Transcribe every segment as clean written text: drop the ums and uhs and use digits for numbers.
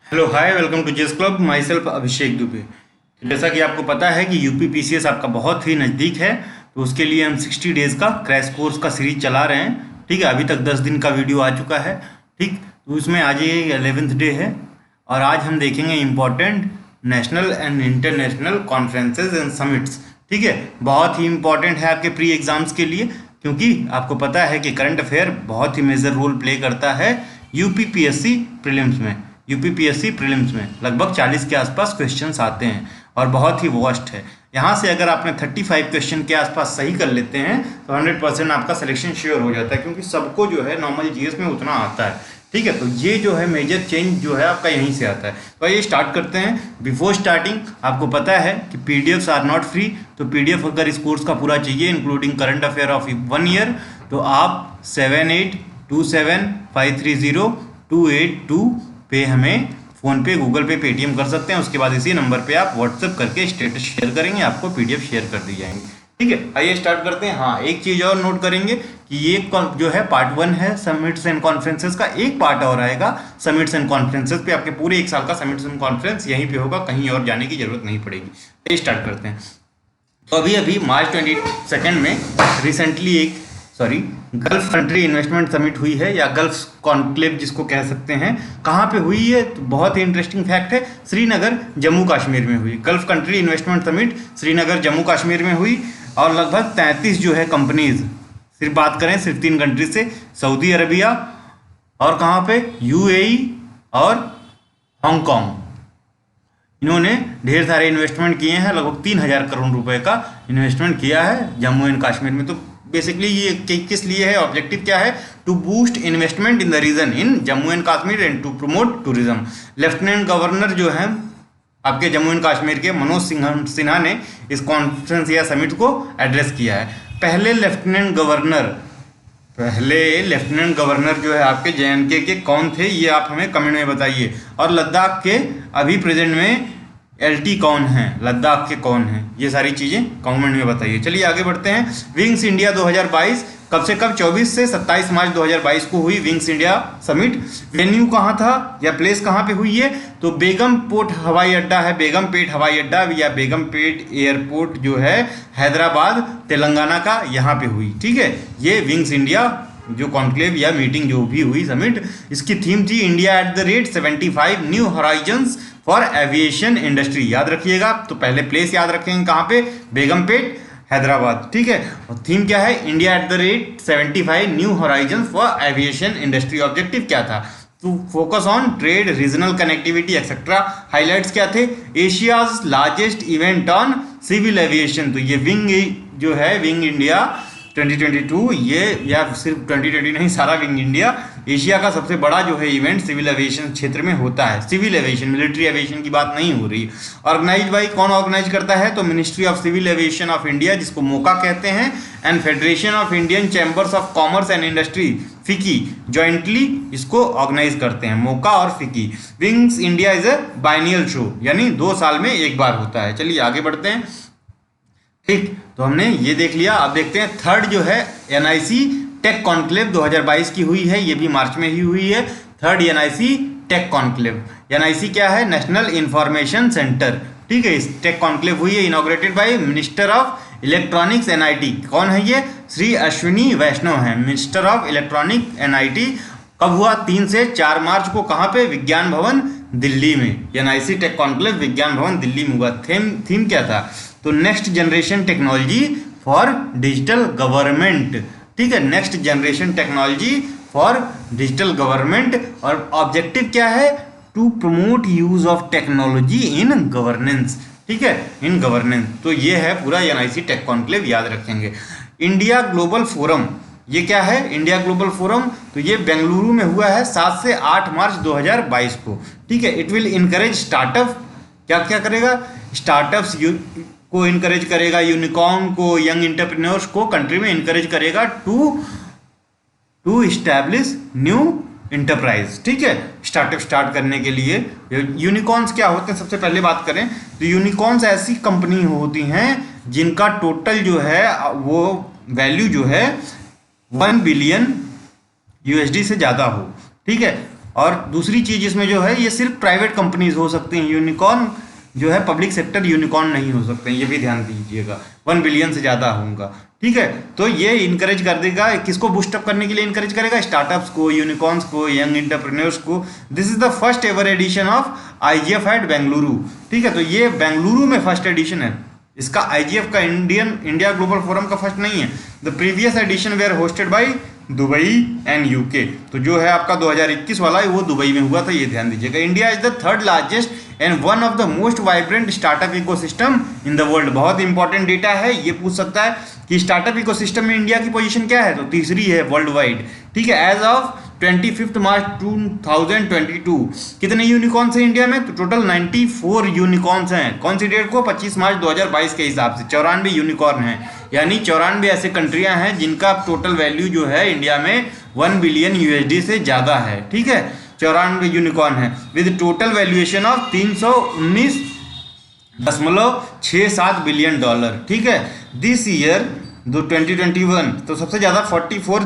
Hello hi, welcome to जेस club. My self अभिषेक दुबे। तो जैसा कि आपको पता है कि यूपी पीसीएस आपका बहुत ही नज़दीक है, तो उसके लिए हम 60 डेज का क्रैश कोर्स का सीरीज चला रहे हैं। ठीक है, अभी तक 10 दिन का वीडियो आ चुका है। ठीक, तो उसमें आज ये 11th डे है और आज हम देखेंगे important national and international conferences and summits. ठीक है, बहुत ही इंपॉर्टेंट है आपके प्री एग्जाम्स के लिए, क्योंकि आपको पता है कि करंट अफेयर बहुत ही मेजर रोल प्ले करता है यूपीपीएससी प्रीलिम्स में। यूपीपीएससी प्रीलिम्स में लगभग 40 के आसपास क्वेश्चंस आते हैं और बहुत ही वास्ट है। यहाँ से अगर आपने 35 क्वेश्चन के आसपास सही कर लेते हैं तो 100% आपका सिलेक्शन श्योर हो जाता है, क्योंकि सबको जो है नॉर्मल जीएस में उतना आता है। ठीक है, तो ये जो है मेजर चेंज जो है आपका यहीं से आता है। तो ये स्टार्ट करते हैं। बिफोर स्टार्टिंग आपको पता है कि पीडीएफ्स आर नॉट फ्री, तो पीडीएफ अगर इस कोर्स का पूरा चाहिए including current affair of 1 year, तो आप 7827530282 पे हमें फ़ोन पे, गूगल पे, पेटीएम कर सकते हैं। उसके बाद इसी नंबर पे आप व्हाट्सएप करके स्टेटस शेयर करेंगे, आपको पीडीएफ शेयर कर दी जाएंगी। ठीक है, आइए स्टार्ट करते हैं। हाँ, एक चीज़ और नोट करेंगे कि ये जो है पार्ट 1 है समिट्स एंड कॉन्फ्रेंसेस का। एक पार्ट और आएगा समिट्स एंड कॉन्फ्रेंसेस पे, आपके पूरे एक साल का समिट्स एंड कॉन्फ्रेंस यहीं पे होगा, कहीं और जाने की जरूरत नहीं पड़ेगी। ये स्टार्ट करते हैं। तो अभी मार्च 22 में रिसेंटली एक गल्फ कंट्री इन्वेस्टमेंट समिट हुई है, या गल्फ कॉन्क्लेव जिसको कह सकते हैं। कहाँ पे हुई है? तो बहुत ही इंटरेस्टिंग फैक्ट है, श्रीनगर जम्मू कश्मीर में हुई। Gulf country investment summit Srinagar Jammu Kashmir में हुई और लगभग 33 जो है कंपनीज, सिर्फ बात करें सिर्फ 3 कंट्री से, सऊदी अरबिया और कहाँ पे, यूएई और हांगकॉन्ग, इन्होंने ढेर सारे इन्वेस्टमेंट किए हैं। लगभग 3000 करोड़ रुपए का इन्वेस्टमेंट किया है जम्मू एंड कश्मीर में। तो बेसिकली ये किस लिए है, ऑब्जेक्टिव क्या है? To boost investment in the region in Jammu and Kashmir and to promote tourism. Lieutenant governor जो है आपके जम्मू एंड कश्मीर के, मनोज सिन्हा ने इस कॉन्फ्रेंस या समिट को एड्रेस किया है। पहले लेफ्टिनेंट गवर्नर जो है आपके जेएनके के कौन थे, ये आप हमें कमेंट में बताइए। और लद्दाख के अभी प्रेजेंट में एलटी कौन है, लद्दाख के कौन है, ये सारी चीज़ें कमेंट में बताइए। चलिए आगे बढ़ते हैं। विंग्स इंडिया 2022 कब से कब? 24 से 27 मार्च 2022 को हुई विंग्स इंडिया समिट। वेन्यू कहाँ था या प्लेस कहाँ पे हुई है? तो बेगमपेट हवाई अड्डा है, बेगमपेट हवाई अड्डा या बेगमपेट एयरपोर्ट जो है हैदराबाद तेलंगाना का, यहाँ पे हुई। ठीक है, ये विंग्स इंडिया जो कॉन्क्लेव या मीटिंग जो भी हुई समिट, इसकी थीम थी India at the rate 75 new horizons for aviation industry. याद रखिएगा, तो पहले प्लेस याद रखेंगे कहाँ पे, बेगमपेट हैदराबाद। ठीक है, और थीम क्या है? India at the rate 75 new horizons for aviation industry. Objective क्या था? To focus on trade, regional connectivity etcetera. Highlights क्या थे? Asia's largest event on civil aviation. तो ये विंग जो है विंग इंडिया 2022, ये या सिर्फ 2020 नहीं, सारा विंग इंडिया एशिया का सबसे बड़ा जो है इवेंट सिविल एविएशन क्षेत्र में होता है। सिविल एविएशन, मिलिट्री एविएशन की बात नहीं हो रही। ऑर्गेनाइज बाई, कौन ऑर्गेनाइज करता है? तो ministry of civil aviation of India, जिसको मोका कहते हैं, and federation of Indian chambers of commerce and industry FICCI jointly इसको ऑर्गेनाइज करते हैं, मोका और FICCI. Wings India is a biennial show, यानी 2 साल में एक बार होता है। चलिए आगे बढ़ते हैं। ठीक, तो हमने ये देख लिया। अब देखते हैं थर्ड जो है एनआईसी टेक कॉन्क्लेव 2022 की हुई है, ये भी मार्च में ही हुई है। Third NIC tech conclave. NIC क्या है? National information centre. ठीक है, इस टेक कॉन्क्लेव हुई है, inaugurated by minister of electronics NIT. कौन है ये? श्री अश्विनी वैष्णव है, मिनिस्टर ऑफ इलेक्ट्रॉनिक एनआईटी। कब हुआ? 3 से 4 मार्च को। कहाँ पे? विज्ञान भवन दिल्ली में। एनआईसी टेक कॉन्क्लेव विज्ञान भवन दिल्ली में हुआ। थीम क्या था? तो next generation technology for digital government. ठीक है, next generation technology for digital government. और ऑब्जेक्टिव क्या है? To promote use of technology in governance. ठीक है, इन गवर्नेंस। तो ये है पूरा एनआईसी टेक कॉन्क्लेव, याद रखेंगे। इंडिया ग्लोबल फोरम, ये क्या है? इंडिया ग्लोबल फोरम, तो ये बेंगलुरु में हुआ है 7 से 8 मार्च 2022 को। ठीक है, इट विल इनकरेज स्टार्टअप। क्या क्या करेगा? स्टार्टअप्स को इनकरेज करेगा, यूनिकॉर्न को, यंग एंटरप्रेन्योर्स को कंट्री में इनकरेज करेगा टू इस्टेब्लिश न्यू इंटरप्राइज। ठीक है, स्टार्टअप स्टार्ट करने के लिए। यूनिकॉर्न्स क्या होते हैं? सबसे पहले बात करें तो यूनिकॉर्न्स ऐसी कंपनी होती हैं जिनका टोटल जो है वो वैल्यू जो है 1 बिलियन यूएसडी से ज़्यादा हो। ठीक है, और दूसरी चीज इसमें जो है ये सिर्फ प्राइवेट कंपनीज हो सकती हैं, यूनिकॉर्न जो है पब्लिक सेक्टर यूनिकॉर्न नहीं हो सकते हैं, ये भी ध्यान दीजिएगा, 1 बिलियन से ज़्यादा होगा। ठीक है, तो ये इनकरेज कर देगा, किसको बूस्टअप करने के लिए इनकरेज करेगा, स्टार्टअप्स को, यूनिकॉर्न्स को, यंग एंटरप्रेन्योर्स को। This is the first ever edition of IGF at Bengaluru. ठीक है, तो ये बेंगलुरु में फर्स्ट एडिशन है इसका, आईजीएफ का, इंडिया ग्लोबल फोरम का फर्स्ट नहीं है। The previous edition were hosted by Dubai and UK. तो जो है आपका 2021 वाला है वो दुबई में हुआ था, ये ध्यान दीजिएगा। India is the third largest and one of the most vibrant startup ecosystem in the world. बहुत इंपॉर्टेंट डेटा है, ये पूछ सकता है कि स्टार्टअप इकोसिस्टम में इंडिया की पोजीशन क्या है, तो तीसरी है वर्ल्ड वाइड। ठीक है, एज ऑफ 25 मार्च 2022 कितने यूनिकॉर्न्स हैं इंडिया में, तो टोटल 94 यूनिकॉर्न्स हैं। कौन सी डेट को, 25 मार्च 2022 के हिसाब से 94 यूनिकॉर्न हैं, यानी 94 ऐसे कंट्रियां हैं जिनका टोटल वैल्यू जो है इंडिया में 1 बिलियन यूएसडी से ज़्यादा है। ठीक है, 94 यूनिकॉर्न है with total valuation of 319.67 billion dollar. ठीक है, दिस ईयर 2021 तो सबसे ज़्यादा 44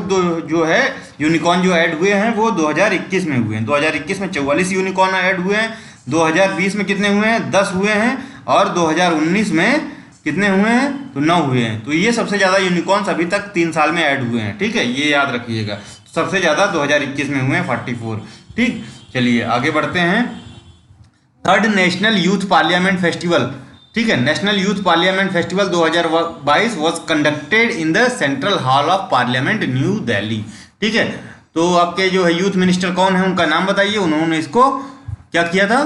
जो है यूनिकॉर्न जो ऐड हुए हैं वो 2021 में हुए हैं। 2021 में 44 यूनिकॉर्न ऐड हुए हैं, 2020 में कितने हुए हैं, 10 हुए हैं, और 2019 में कितने हुए हैं, तो 9 हुए हैं। तो ये सबसे ज़्यादा यूनिकॉर्न्स अभी तक 3 साल में ऐड हुए हैं। ठीक है, ये याद रखिएगा, सबसे ज़्यादा 2021 में हुए हैं 44। ठीक, चलिए आगे बढ़ते हैं। Third national youth parliament festival. ठीक है, national youth parliament festival 2022 was conducted in the central hall of parliament new Delhi. ठीक है, तो आपके जो है यूथ मिनिस्टर कौन है, उनका नाम बताइए, उन्होंने इसको क्या किया था,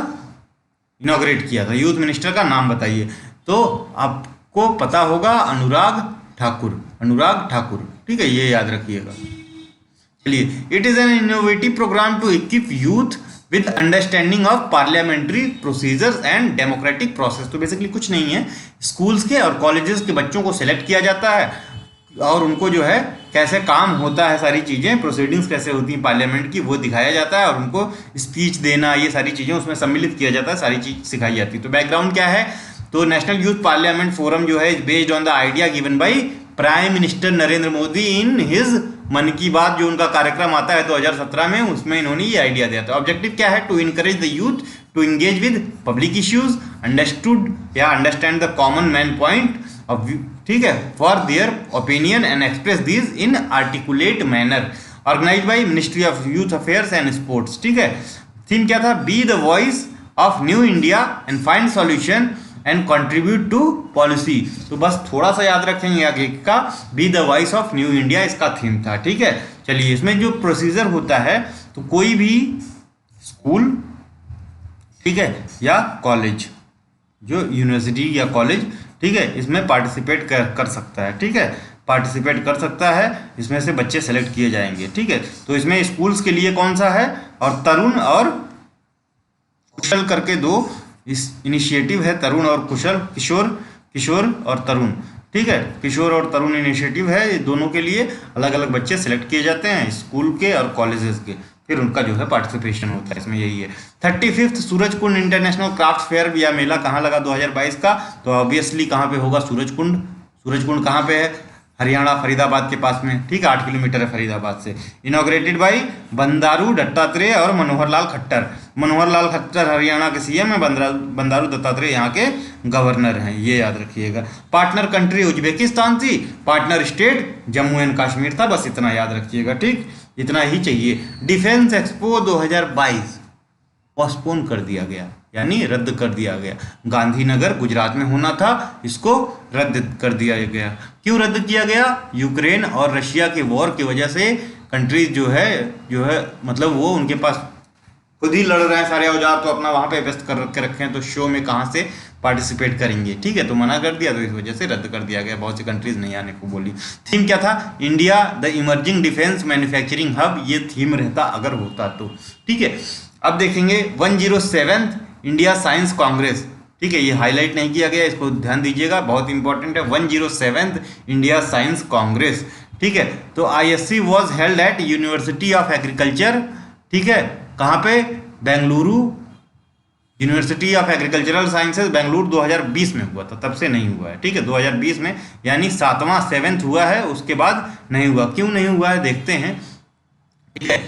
इनॉग्रेट किया था। यूथ मिनिस्टर का नाम बताइए, तो आपको पता होगा अनुराग ठाकुर, अनुराग ठाकुर। ठीक है, ये याद रखिएगा। चलिए, it is an innovative programme to equip youth with understanding of parliamentary procedures and democratic process. तो बेसिकली कुछ नहीं है, स्कूल्स के और कॉलेजेस के बच्चों को सिलेक्ट किया जाता है और उनको जो है कैसे काम होता है, सारी चीज़ें, प्रोसीडिंग्स कैसे होती हैं पार्लियामेंट की, वो दिखाया जाता है और उनको स्पीच देना, ये सारी चीज़ें उसमें सम्मिलित किया जाता है, सारी चीज़ सिखाई जाती है। तो बैकग्राउंड क्या है, तो नेशनल यूथ पार्लियामेंट फोरम जो है based on the idea given by prime minister Narendra Modi in his मन की बात, जो उनका कार्यक्रम आता है 2017 में, उसमें इन्होंने ये आइडिया दिया था। ऑब्जेक्टिव क्या है, to encourage the youth to engage with public issues, understood या understand the common man point of view. ठीक है, for their opinion and express this in articulate manner, organise by ministry of youth affairs and sports. ठीक है, theme क्या था, be the voice of new India and find solution and contribute to policy. तो बस थोड़ा सा याद रखेंगे आगे का, be the voice of new India इसका थीम था। ठीक है, चलिए इसमें जो प्रोसीजर होता है, तो कोई भी स्कूल, ठीक है, या कॉलेज, जो यूनिवर्सिटी या कॉलेज, ठीक है, इसमें पार्टिसिपेट कर सकता है। ठीक है, पार्टिसिपेट कर सकता है, इसमें से बच्चे सेलेक्ट किए जाएंगे। ठीक है, तो इसमें स्कूल्स के लिए कौन सा है, और तरुण और कुशल करके दो इस इनिशिएटिव है, तरुण और कुशल, किशोर और तरुण। ठीक है, किशोर और तरुण इनिशिएटिव है, ये दोनों के लिए अलग अलग बच्चे सेलेक्ट किए जाते हैं, स्कूल के और कॉलेजेस के, फिर उनका जो है पार्टिसिपेशन होता है इसमें। यही है 35th Surajkund international craft fair या मेला कहाँ लगा 2022 का, तो ऑब्वियसली कहाँ पे होगा, सूरजकुंड। सूरजकुंड कहाँ पे है, हरियाणा फरीदाबाद के पास में। ठीक है, 8 किलोमीटर है फरीदाबाद से। इनॉग्रेटेड बाई बंदारू दत्तात्रेय और मनोहर लाल खट्टर। मनोहर लाल खट्टर हरियाणा के सीएम है, बंदारू दत्तात्रेय यहाँ के गवर्नर हैं, ये याद रखिएगा। पार्टनर कंट्री उज्बेकिस्तान थी, partner state Jammu and Kashmir था, बस इतना याद रखिएगा। ठीक, इतना ही चाहिए। डिफेंस एक्सपो 2022 पोस्टपोन कर दिया गया, यानी रद्द कर दिया गया। गांधीनगर गुजरात में होना था, इसको रद्द कर दिया गया। क्यों रद्द किया गया, यूक्रेन और रशिया के वॉर की वजह से कंट्रीज जो है मतलब वो उनके पास खुद ही लड़ रहे हैं सारे औजार, तो अपना वहाँ पे व्यस्त कर रखे हैं, तो शो में कहाँ से पार्टिसिपेट करेंगे। ठीक है, तो मना कर दिया, तो इस वजह से रद्द कर दिया गया, बहुत सी कंट्रीज नहीं आने को बोली। थीम क्या था, India the emerging defence manufacturing hub, ये थीम रहता अगर होता तो। ठीक है, अब देखेंगे 107th इंडिया साइंस कांग्रेस। ठीक है, ये हाईलाइट नहीं किया गया, इसको ध्यान दीजिएगा, बहुत इंपॉर्टेंट है। 107th India science Congress. ठीक है, तो ISC was held at university of agriculture. ठीक है, कहाँ पे, Bengaluru, university of agricultural sciences Bengaluru 2020 में हुआ था, तब से नहीं हुआ है। ठीक है, 2020 में, यानी 7वां हुआ है, उसके बाद नहीं हुआ। क्यों नहीं हुआ है देखते हैं। ठीक है,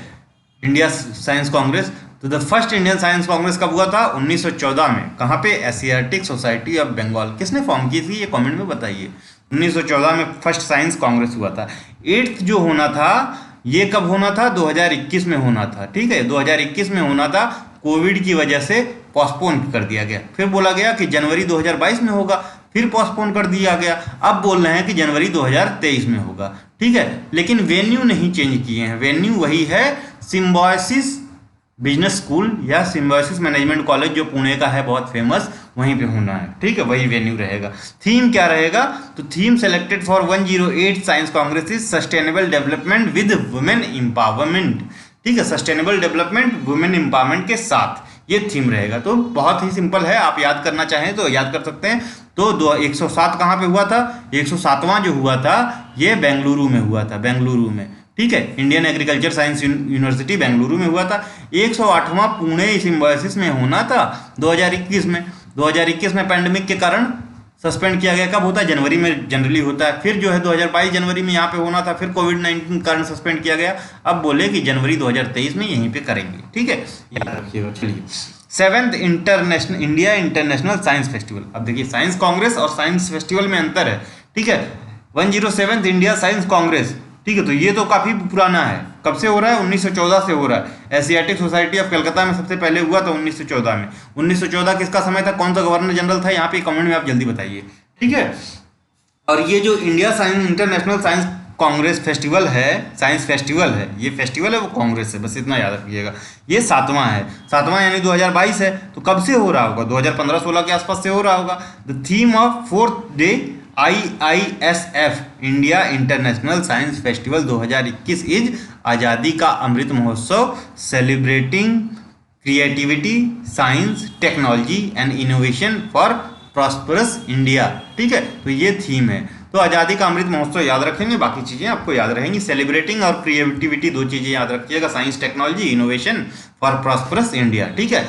इंडिया साइंस कांग्रेस। तो the first Indian science congress कब हुआ था? 1914 में। कहाँ पे? Asiatic society of Bengal. किसने फॉर्म की थी ये कमेंट में बताइए। 1914 में फर्स्ट साइंस कांग्रेस हुआ था। 8th जो होना था ये कब होना था? 2021 में होना था। ठीक है, 2021 में होना था, कोविड की वजह से पोस्टपोन कर दिया गया। फिर बोला गया कि जनवरी 2022 में होगा, फिर पोस्टपोन कर दिया गया। अब बोल रहे हैं कि जनवरी 2023 में होगा। ठीक है, लेकिन वेन्यू नहीं चेंज किए हैं, वेन्यू वही है, सिम्बायोसिस बिजनेस स्कूल या सिम्बायोसिस मैनेजमेंट कॉलेज जो पुणे का है बहुत फेमस, वहीं पे होना है। ठीक है, वही वेन्यू रहेगा। थीम क्या रहेगा? तो theme selected for 108 science Congress is sustainable development with women empowerment. ठीक है, सस्टेनेबल डेवलपमेंट वुमेन एम्पावरमेंट के साथ ये थीम रहेगा। तो बहुत ही सिंपल है, आप याद करना चाहें तो याद कर सकते हैं। तो 107 कहाँ पे हुआ था? 107वां जो हुआ था ये बेंगलुरु में हुआ था, बेंगलुरु में। ठीक है, Indian agriculture science university Bengaluru में हुआ था। 108वां पुणे सिम्बायोसिस में होना था 2021 में। 2021 में पैंडेमिक के कारण सस्पेंड किया गया। कब होता है? जनवरी में जनरली होता है। फिर जो है 2022 जनवरी में यहाँ पे होना था, फिर कोविड-19 कारण सस्पेंड किया गया। अब बोले कि जनवरी 2023 में यहीं पे करेंगे। ठीक है, याद रखिएगा। चलिए, 7th international India international science festival. अब देखिए, साइंस कांग्रेस और साइंस फेस्टिवल में अंतर है। ठीक है, 107th इंडिया साइंस कांग्रेस। ठीक है, तो ये तो काफी पुराना है। कब से हो रहा है? 1914 से हो रहा है। एशियाटिक सोसाइटी ऑफ कलकत्ता में सबसे पहले हुआ था 1914 में। 1914 किसका समय था? कौन सा गवर्नर जनरल था? यहाँ पे कमेंट में आप जल्दी बताइए। ठीक है, और ये जो India science international science Congress festival है, साइंस फेस्टिवल है, ये फेस्टिवल है वो कांग्रेस है, बस इतना याद रखिएगा। ये 7वां है, 7वां यानी 2022 है। तो कब से हो रहा होगा? 2015-16 के आसपास से हो रहा होगा। The theme of 4th day IISF India international science festival 2021 is आज़ादी का अमृत महोत्सव celebrating creativity, science, technology and innovation for prosperous India. ठीक है, तो ये थीम है। तो आज़ादी का अमृत महोत्सव याद रखेंगे, बाकी चीज़ें आपको याद रहेंगी। सेलिब्रेटिंग और क्रिएटिविटी दो चीज़ें याद रखिएगा, science technology innovation for prosperous India. ठीक है,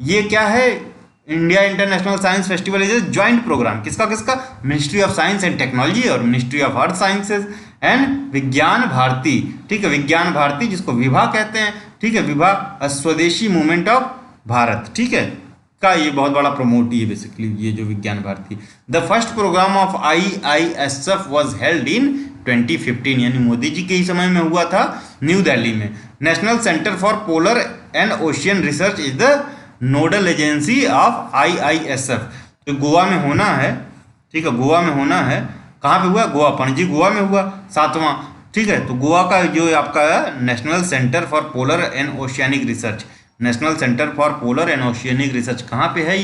ये क्या है? India international science festival is a joint program. किसका किसका? Ministry of science and technology और ministry of earth sciences and Vigyan Bharati. ठीक है, विज्ञान भारती जिसको विभा कहते हैं। ठीक है, विभा स्वदेशी मूवमेंट ऑफ भारत। ठीक है, का ये बहुत बड़ा प्रमोट है बेसिकली, ये जो Vigyan Bharati. The first programme of IISF was held in 2015 यानी मोदी जी के ही समय में हुआ था, न्यू दिल्ली में। National centre for polar and ocean research is the nodal agency of IISF। तो गोवा में होना है। ठीक है, गोवा में होना है। कहाँ पे हुआ? गोवा, पणजी गोवा में हुआ 7वां। ठीक है, तो गोवा का जो आपका national centre for polar and oceanic research, national centre for polar and oceanic research कहाँ पे है?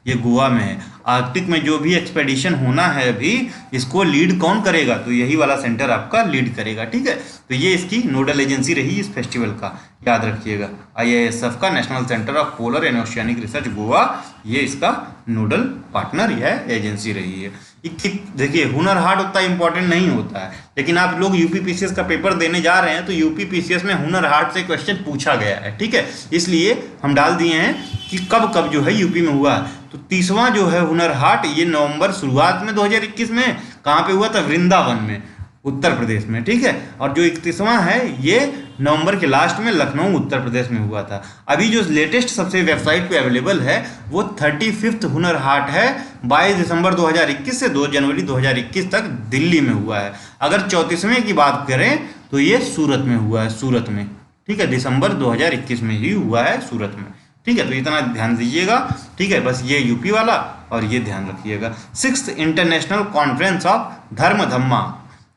ये गोवा में है। आर्कटिक में जो भी एक्सपेडिशन होना है अभी, इसको लीड कौन करेगा? तो यही वाला सेंटर आपका लीड करेगा। ठीक है, तो ये इसकी नोडल एजेंसी रही इस फेस्टिवल का, याद रखिएगा। IISF का national centre of polar and oceanic research Goa, ये इसका नोडल पार्टनर यह एजेंसी रही है। देखिए, हुनर हाट उतना इंपॉर्टेंट नहीं होता है, लेकिन आप लोग UPPCS का पेपर देने जा रहे हैं तो UPPCS में हुनर हाट से क्वेश्चन पूछा गया है। ठीक है, इसलिए हम डाल दिए हैं कि कब कब जो है यूपी में हुआ है। तो 30वां जो है हुनर हाट, ये नवंबर शुरुआत में 2021 में कहाँ पे हुआ था? वृंदावन में, उत्तर प्रदेश में। ठीक है, और जो 31वां है ये नवंबर के लास्ट में लखनऊ उत्तर प्रदेश में हुआ था। अभी जो लेटेस्ट सबसे वेबसाइट पे अवेलेबल है वो 35th हुनर हाट है, 22 दिसंबर 2021 से 2 जनवरी 2021 तक दिल्ली में हुआ है। अगर 34वें की बात करें तो ये सूरत में हुआ है, सूरत में। ठीक है, दिसंबर 2021 में ही हुआ है सूरत में। ठीक है, तो इतना ध्यान दीजिएगा। ठीक है, बस ये यूपी वाला और ये ध्यान रखिएगा। 6th इंटरनेशनल कॉन्फ्रेंस ऑफ धर्म धम्मा।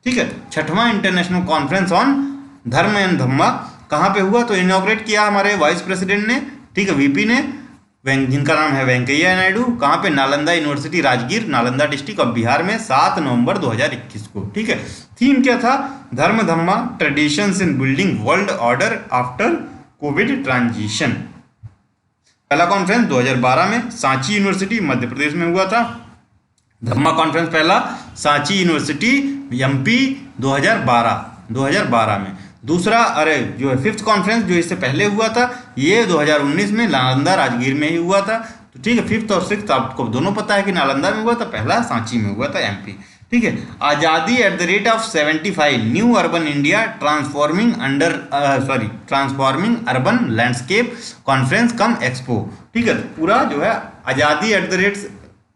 ठीक है, 6वां इंटरनेशनल कॉन्फ्रेंस ऑन धर्म एंड धम्मा कहाँ पे हुआ? तो इनॉग्रेट किया हमारे वाइस प्रेसिडेंट ने। ठीक है, VP ने, जिनका नाम है वेंकैया नायडू। कहाँ पे? Nalanda university Rajgir, Nalanda district of Bihar में, 7 नवंबर 2021 को। ठीक है, थीम क्या था? Dharma dhamma traditions in building world order after Covid transition. पहला कॉन्फ्रेंस 2012 में सांची यूनिवर्सिटी मध्य प्रदेश में हुआ था। धम्मा कॉन्फ्रेंस पहला सांची यूनिवर्सिटी MP 2012 में। दूसरा जो है 5th कॉन्फ्रेंस जो इससे पहले हुआ था ये 2019 में नालंदा राजगीर में ही हुआ था। तो ठीक है, 5th और 6th आपको दोनों पता है कि नालंदा में हुआ था, पहला सांची में हुआ था MP। ठीक है। आज़ादी eight the rate of 75 new urban India transforming urban landscape conference come expo. ठीक है, पूरा जो है आज़ादी एट द रेट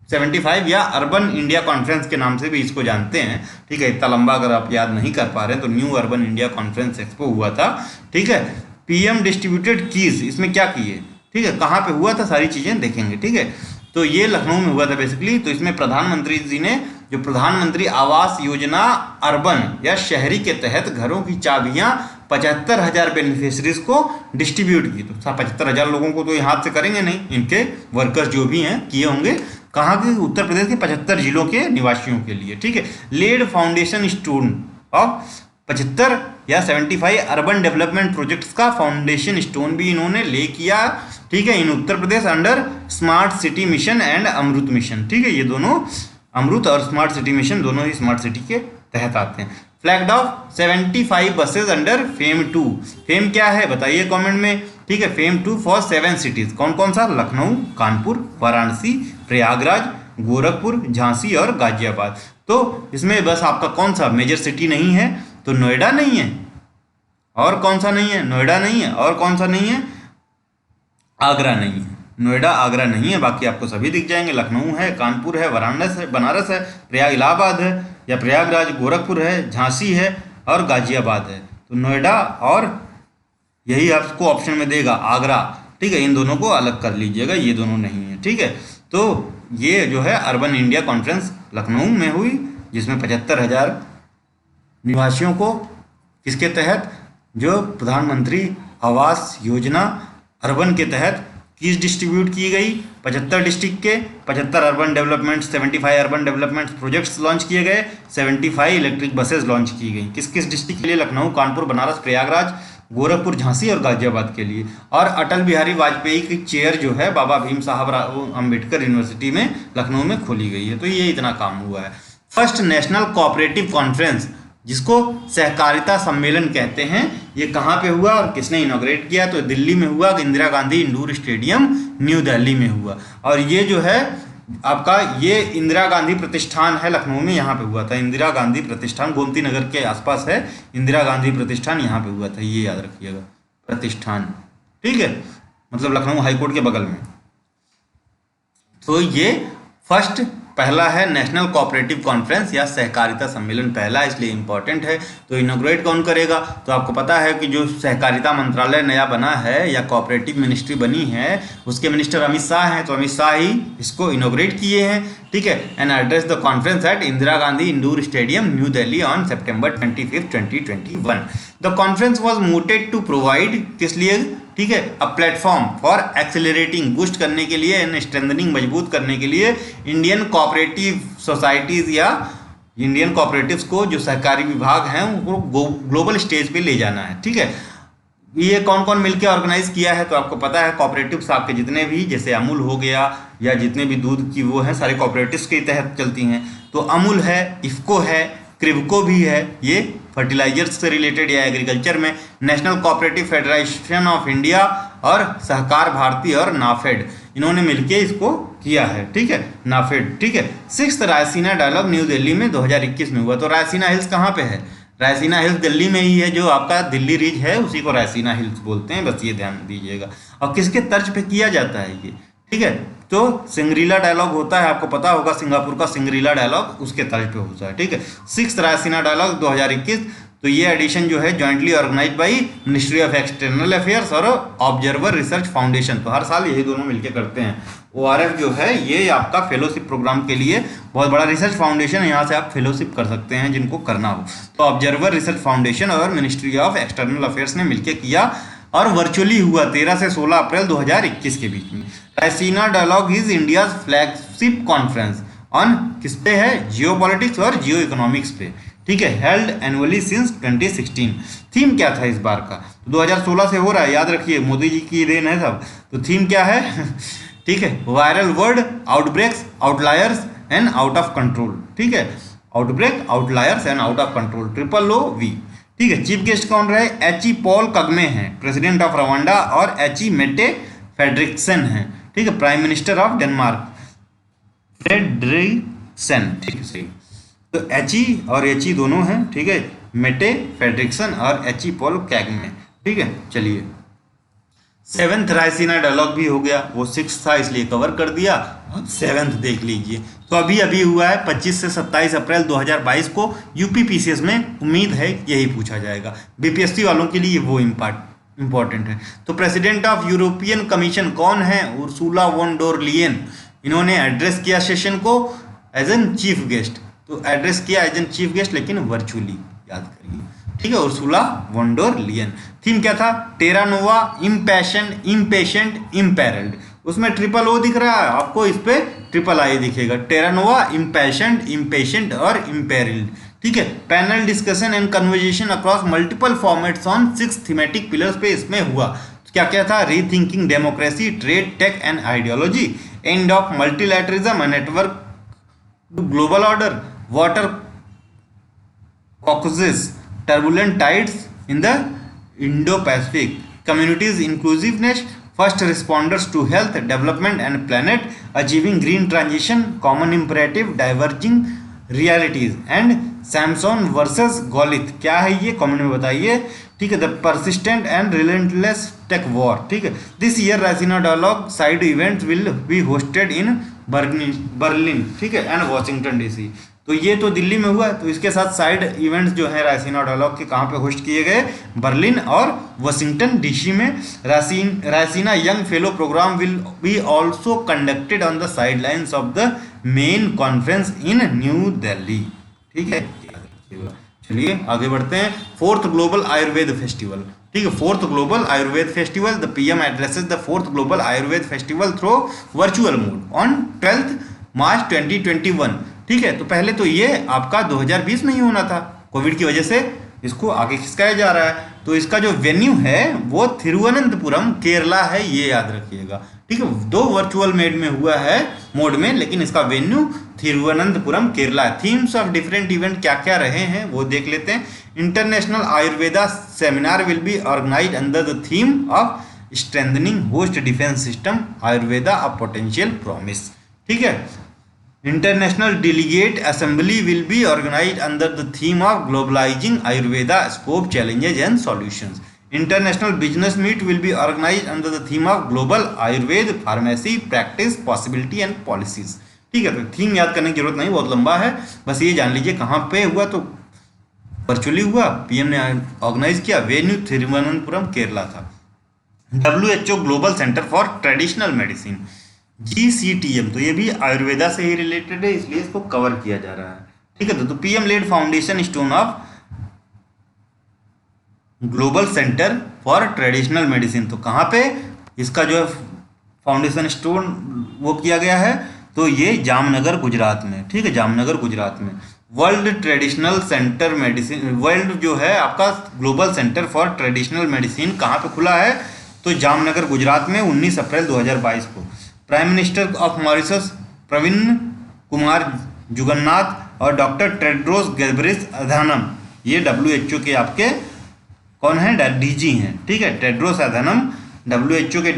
75 या अर्बन इंडिया कॉन्फ्रेंस के नाम से भी इसको जानते हैं। ठीक है, इतना लंबा अगर आप याद नहीं कर पा रहे तो new urban India conference expo हुआ था। ठीक है, पीएम डिस्ट्रीब्यूटेड कीज, इसमें क्या किए, ठीक है, कहाँ पे हुआ था, सारी चीज़ें देखेंगे। ठीक है, तो ये लखनऊ में हुआ था बेसिकली। तो इसमें प्रधानमंत्री जी ने जो प्रधानमंत्री आवास योजना अर्बन या शहरी के तहत घरों की चाबियां 75,000 बेनिफिशरीज को डिस्ट्रीब्यूट की। तो 75,000 लोगों को तो ये हाथ से करेंगे नहीं, इनके वर्कर्स जो भी हैं किए होंगे। कहाँ के, उत्तर प्रदेश के 75 जिलों के निवासियों के लिए। ठीक है, लेड फाउंडेशन स्टोन ऑफ 75 या 75 अर्बन डेवलपमेंट प्रोजेक्ट्स का फाउंडेशन स्टोन भी इन्होंने ले किया। ठीक है, in Uttar Pradesh under smart city mission and Amrut mission. ठीक है, ये दोनों अमृत और स्मार्ट सिटी मिशन दोनों ही स्मार्ट सिटी के तहत आते हैं। Flagged of 75 buses under fame 2। Fame क्या है बताइए कमेंट में। ठीक है, फेम 2 फॉर 7 सिटीज, कौन कौन सा, लखनऊ, कानपुर, वाराणसी, प्रयागराज, गोरखपुर, झांसी और गाजियाबाद। तो इसमें बस आपका कौन सा मेजर सिटी नहीं है, तो नोएडा नहीं है, और कौन सा नहीं है, नोएडा नहीं है, और कौन सा नहीं है, आगरा नहीं है। नोएडा आगरा नहीं है, बाकी आपको सभी दिख जाएंगे। लखनऊ है, कानपुर है, वाराणसी है, बनारस है, प्रयाग इलाहाबाद है या प्रयागराज, गोरखपुर है, झांसी है और गाजियाबाद है। तो नोएडा और यही आपको ऑप्शन में देगा आगरा। ठीक है, इन दोनों को अलग कर लीजिएगा, ये दोनों नहीं है। ठीक है, तो ये जो है अर्बन इंडिया कॉन्फ्रेंस लखनऊ में हुई, जिसमें 75,000 निवासियों को किसके तहत, जो प्रधानमंत्री आवास योजना अर्बन के तहत कीज डिस्ट्रीब्यूट की गई। 75 डिस्ट्रिक्ट के 75 urban development, 75 urban development projects launch किए गए, 75 इलेक्ट्रिक बसेज लॉन्च की गई। किस किस डिस्ट्रिक्ट के लिए, लखनऊ, कानपुर, बनारस, प्रयागराज, गोरखपुर, झांसी और गाजियाबाद के लिए। और अटल बिहारी वाजपेयी की चेयर जो है बाबा भीम साहब अम्बेडकर यूनिवर्सिटी में लखनऊ में खोली गई है। तो ये इतना काम हुआ है। फर्स्ट नेशनल कोऑपरेटिव कॉन्फ्रेंस, जिसको सहकारिता सम्मेलन कहते हैं, ये कहाँ पे हुआ और किसने इनॉग्रेट किया, तो दिल्ली में हुआ, Indira Gandhi indoor stadium new Delhi में हुआ। और ये जो है आपका ये इंदिरा गांधी प्रतिष्ठान है लखनऊ में, यहाँ पे हुआ था। इंदिरा गांधी प्रतिष्ठान गोमती नगर के आसपास है, इंदिरा गांधी प्रतिष्ठान यहाँ पे हुआ था, ये याद रखिएगा, प्रतिष्ठान। ठीक है, मतलब लखनऊ हाईकोर्ट के बगल में। तो ये फर्स्ट पहला है नेशनल कोऑपरेटिव कॉन्फ्रेंस या सहकारिता सम्मेलन, पहला, इसलिए इंपॉर्टेंट है। तो इनॉग्रेट कौन करेगा, तो आपको पता है कि जो सहकारिता मंत्रालय नया बना है या कोऑपरेटिव मिनिस्ट्री बनी है, उसके मिनिस्टर अमित शाह हैं, तो अमित शाह ही इसको इनॉग्रेट किए हैं। ठीक है, and address the conference at Indira Gandhi indoor stadium new Delhi on September 25, 2021। The conference was mooted to provide, किस लिए, ठीक है, a platform for accelerating, boost करने के लिए एंड स्ट्रेंथनिंग, मजबूत करने के लिए इंडियन कोऑपरेटिव सोसाइटीज या इंडियन कोऑपरेटिव्स को, जो सहकारी विभाग हैं, उनको ग्लोबल स्टेज पे ले जाना है। ठीक है, ये कौन कौन मिलकर ऑर्गेनाइज किया है, तो आपको पता है कोऑपरेटिव्स आपके जितने भी, जैसे अमूल हो गया या जितने भी दूध की वो हैं, सारे कोऑपरेटिव्स के तहत चलती हैं। तो अमूल है, इफ्को है, क्रिबको भी है, ये फर्टिलाइजर्स से रिलेटेड या एग्रीकल्चर में, national cooperative federation of India और सहकार भारती और नाफेड, इन्होंने मिलके इसको किया है। ठीक है, नाफेड। ठीक है, 6th Raisina dialogue new Delhi में 2021 में हुआ। तो रायसीना हिल्स कहाँ पे है, रायसीना हिल्स दिल्ली में ही है, जो आपका दिल्ली रिज है उसी को रायसीना हिल्स बोलते हैं, बस ये ध्यान दीजिएगा। और किसके तर्ज पे किया जाता है ये, ठीक है, तो सिंगरीला डायलॉग होता है, आपको पता होगा, सिंगापुर का सिंगरीला डायलॉग उसके तर्ज पे होता है। ठीक है, 6th रायसीना डायलॉग 2021। तो ये एडिशन जो है jointly organise by ministry of external affairs और ऑब्जर्वर रिसर्च फाउंडेशन, तो हर साल यही दोनों मिलकर करते हैं। ORF जो है ये आपका फेलोशिप प्रोग्राम के लिए बहुत बड़ा रिसर्च फाउंडेशन है, यहाँ से आप फेलोशिप कर सकते हैं जिनको करना हो। तो ऑब्जर्वर रिसर्च फाउंडेशन और मिनिस्ट्री ऑफ एक्सटर्नल अफेयर्स ने मिलकर किया और वर्चुअली हुआ 13 से 16 अप्रैल 2021 के बीच में। Raisina dialogue is India's flagship conference on किस पे है, जियो पॉलिटिक्स और जियो इकोनॉमिक्स पे। ठीक है, हेल्ड एनुअली सिंस 2016। थीम क्या था इस बार का, तो 2016 से हो रहा है, याद रखिए, मोदी जी की देन है सब। तो थीम क्या है ठीक है, viral word, outbreaks, outliers and out of control. ठीक है, outbreak, outliers and out of control, OOV। ठीक है, चीफ गेस्ट कौन रहे, H.E. पॉल कगमे हैं, प्रेसिडेंट ऑफ रवांडा, और H.E. मेटे फेडरिक्सन हैं। ठीक है, prime minister of Denmark Frederiksen. ठीक है, सही। तो तो एची और एची दोनों हैं, ठीक है, मेटे फेड्रिक्सन और एची पॉल कैगमे, ठीक है। चलिए, 7th रायसीना डायलॉग भी हो गया, वो 6 था इसलिए कवर कर दिया। अब 7th देख लीजिए। तो अभी अभी हुआ है 25 से 27 अप्रैल 2022 को यूपी पीसीएस में, उम्मीद है यही पूछा जाएगा। बीपीएससी वालों के लिए वो इम्पॉर्टेंट है। तो प्रेसिडेंट ऑफ यूरोपियन कमीशन कौन है? Ursula von der Leyen. इन्होंने एड्रेस किया सेशन को एज एन चीफ गेस्ट, तो एड्रेस किया एज एन चीफ गेस्ट लेकिन वर्चुअली, याद करिए, ठीक है, Ursula von der Leyen. Theme क्या था? Terra nova, impatient, imperilled. उसमें ट्रिपल ओ दिख रहा है आपको, इस पे ट्रिपल आई दिखेगा। टेरा नोवा, इम्पेशेंट और इम्पेरल्ड, ठीक है। Panel discussion and conversation across multiple formats on 6 thematic pillars पे इसमें हुआ। क्या क्या था? Rethinking democracy, trade, tech and ideology, end of multilateralism, network global order, water caucuses, turbulent tides in the Indo-Pacific, communities inclusiveness, first responders to health, development and planet, achieving green transition, common imperative, diverging realities, and Samsung versus Goliath. क्या है ये? Comment में बताइए, ठीक है। The persistent and relentless tech war, ठीक है। This year Raisina dialogue side events will be hosted in Berlin, ठीक है, एंड वाशिंगटन डीसी। तो ये तो दिल्ली में हुआ, तो इसके साथ साइड इवेंट्स जो है रायसीना डायलॉग के कहाँ पे होस्ट किए गए? बर्लिन और वाशिंगटन डीसी में। Raisina young fellow programme will be also conducted on the sidelines of the main conference in new Delhi, ठीक है। चलिए आगे बढ़ते हैं। 4th ग्लोबल आयुर्वेद फेस्टिवल, ठीक है, 4th global Ayurveda festival. The PM addresses the 4th global Ayurveda festival through virtual mode on 12th मार्च 2021, ठीक है। तो पहले तो ये आपका 2020 में ही होना था, कोविड की वजह से इसको आगे खिसकाया जा रहा है। तो इसका जो वेन्यू है वो थिरुवनंतपुरम केरला है, ये याद रखिएगा, ठीक है। 2 वर्चुअल मोड में, लेकिन इसका वेन्यू थिरुवनंतपुरम केरला है। थीम्स ऑफ डिफरेंट इवेंट क्या क्या रहे हैं वो देख लेते हैं। International Ayurveda seminar will be organised under the theme of strengthening host defence system, Ayurveda a potential promise, ठीक है। International delegate assembly will be organised under the theme of globalising Ayurveda scope, challenges and solutions. International business meet will be organised under the theme of global Ayurveda pharmacy practice possibility and policies, ठीक है। तो theme याद करने की जरूरत नहीं, बहुत लंबा है, बस ये जान लीजिए कहाँ पे हुआ। तो वर्चुअली हुआ, पीएम ने ऑर्गेनाइज किया, वेन्यू थिरुवनंतपुरम केरला था। WHO global centre for traditional medicine, GCTM, तो ये भी आयुर्वेदा से ही रिलेटेड है, इसलिए इसको कवर किया जा रहा है, ठीक है। तो PM laid foundation stone of global centre for traditional medicine, तो कहाँ पे इसका जो है फाउंडेशन स्टोन वो किया गया है? तो ये जामनगर गुजरात में, ठीक है, जामनगर गुजरात में। World traditional centre medicine, world जो है आपका global centre for traditional medicine कहाँ पे खुला है? तो जामनगर गुजरात में 19 अप्रैल 2022 को। Prime minister of Mauritius Pravind Kumar Jugnauth और डॉक्टर टेड्रोस गैब्रियस अधानम, ये WHO के आपके कौन है? डीजी हैं, ठीक है। टेड्रोस अधानम WHO के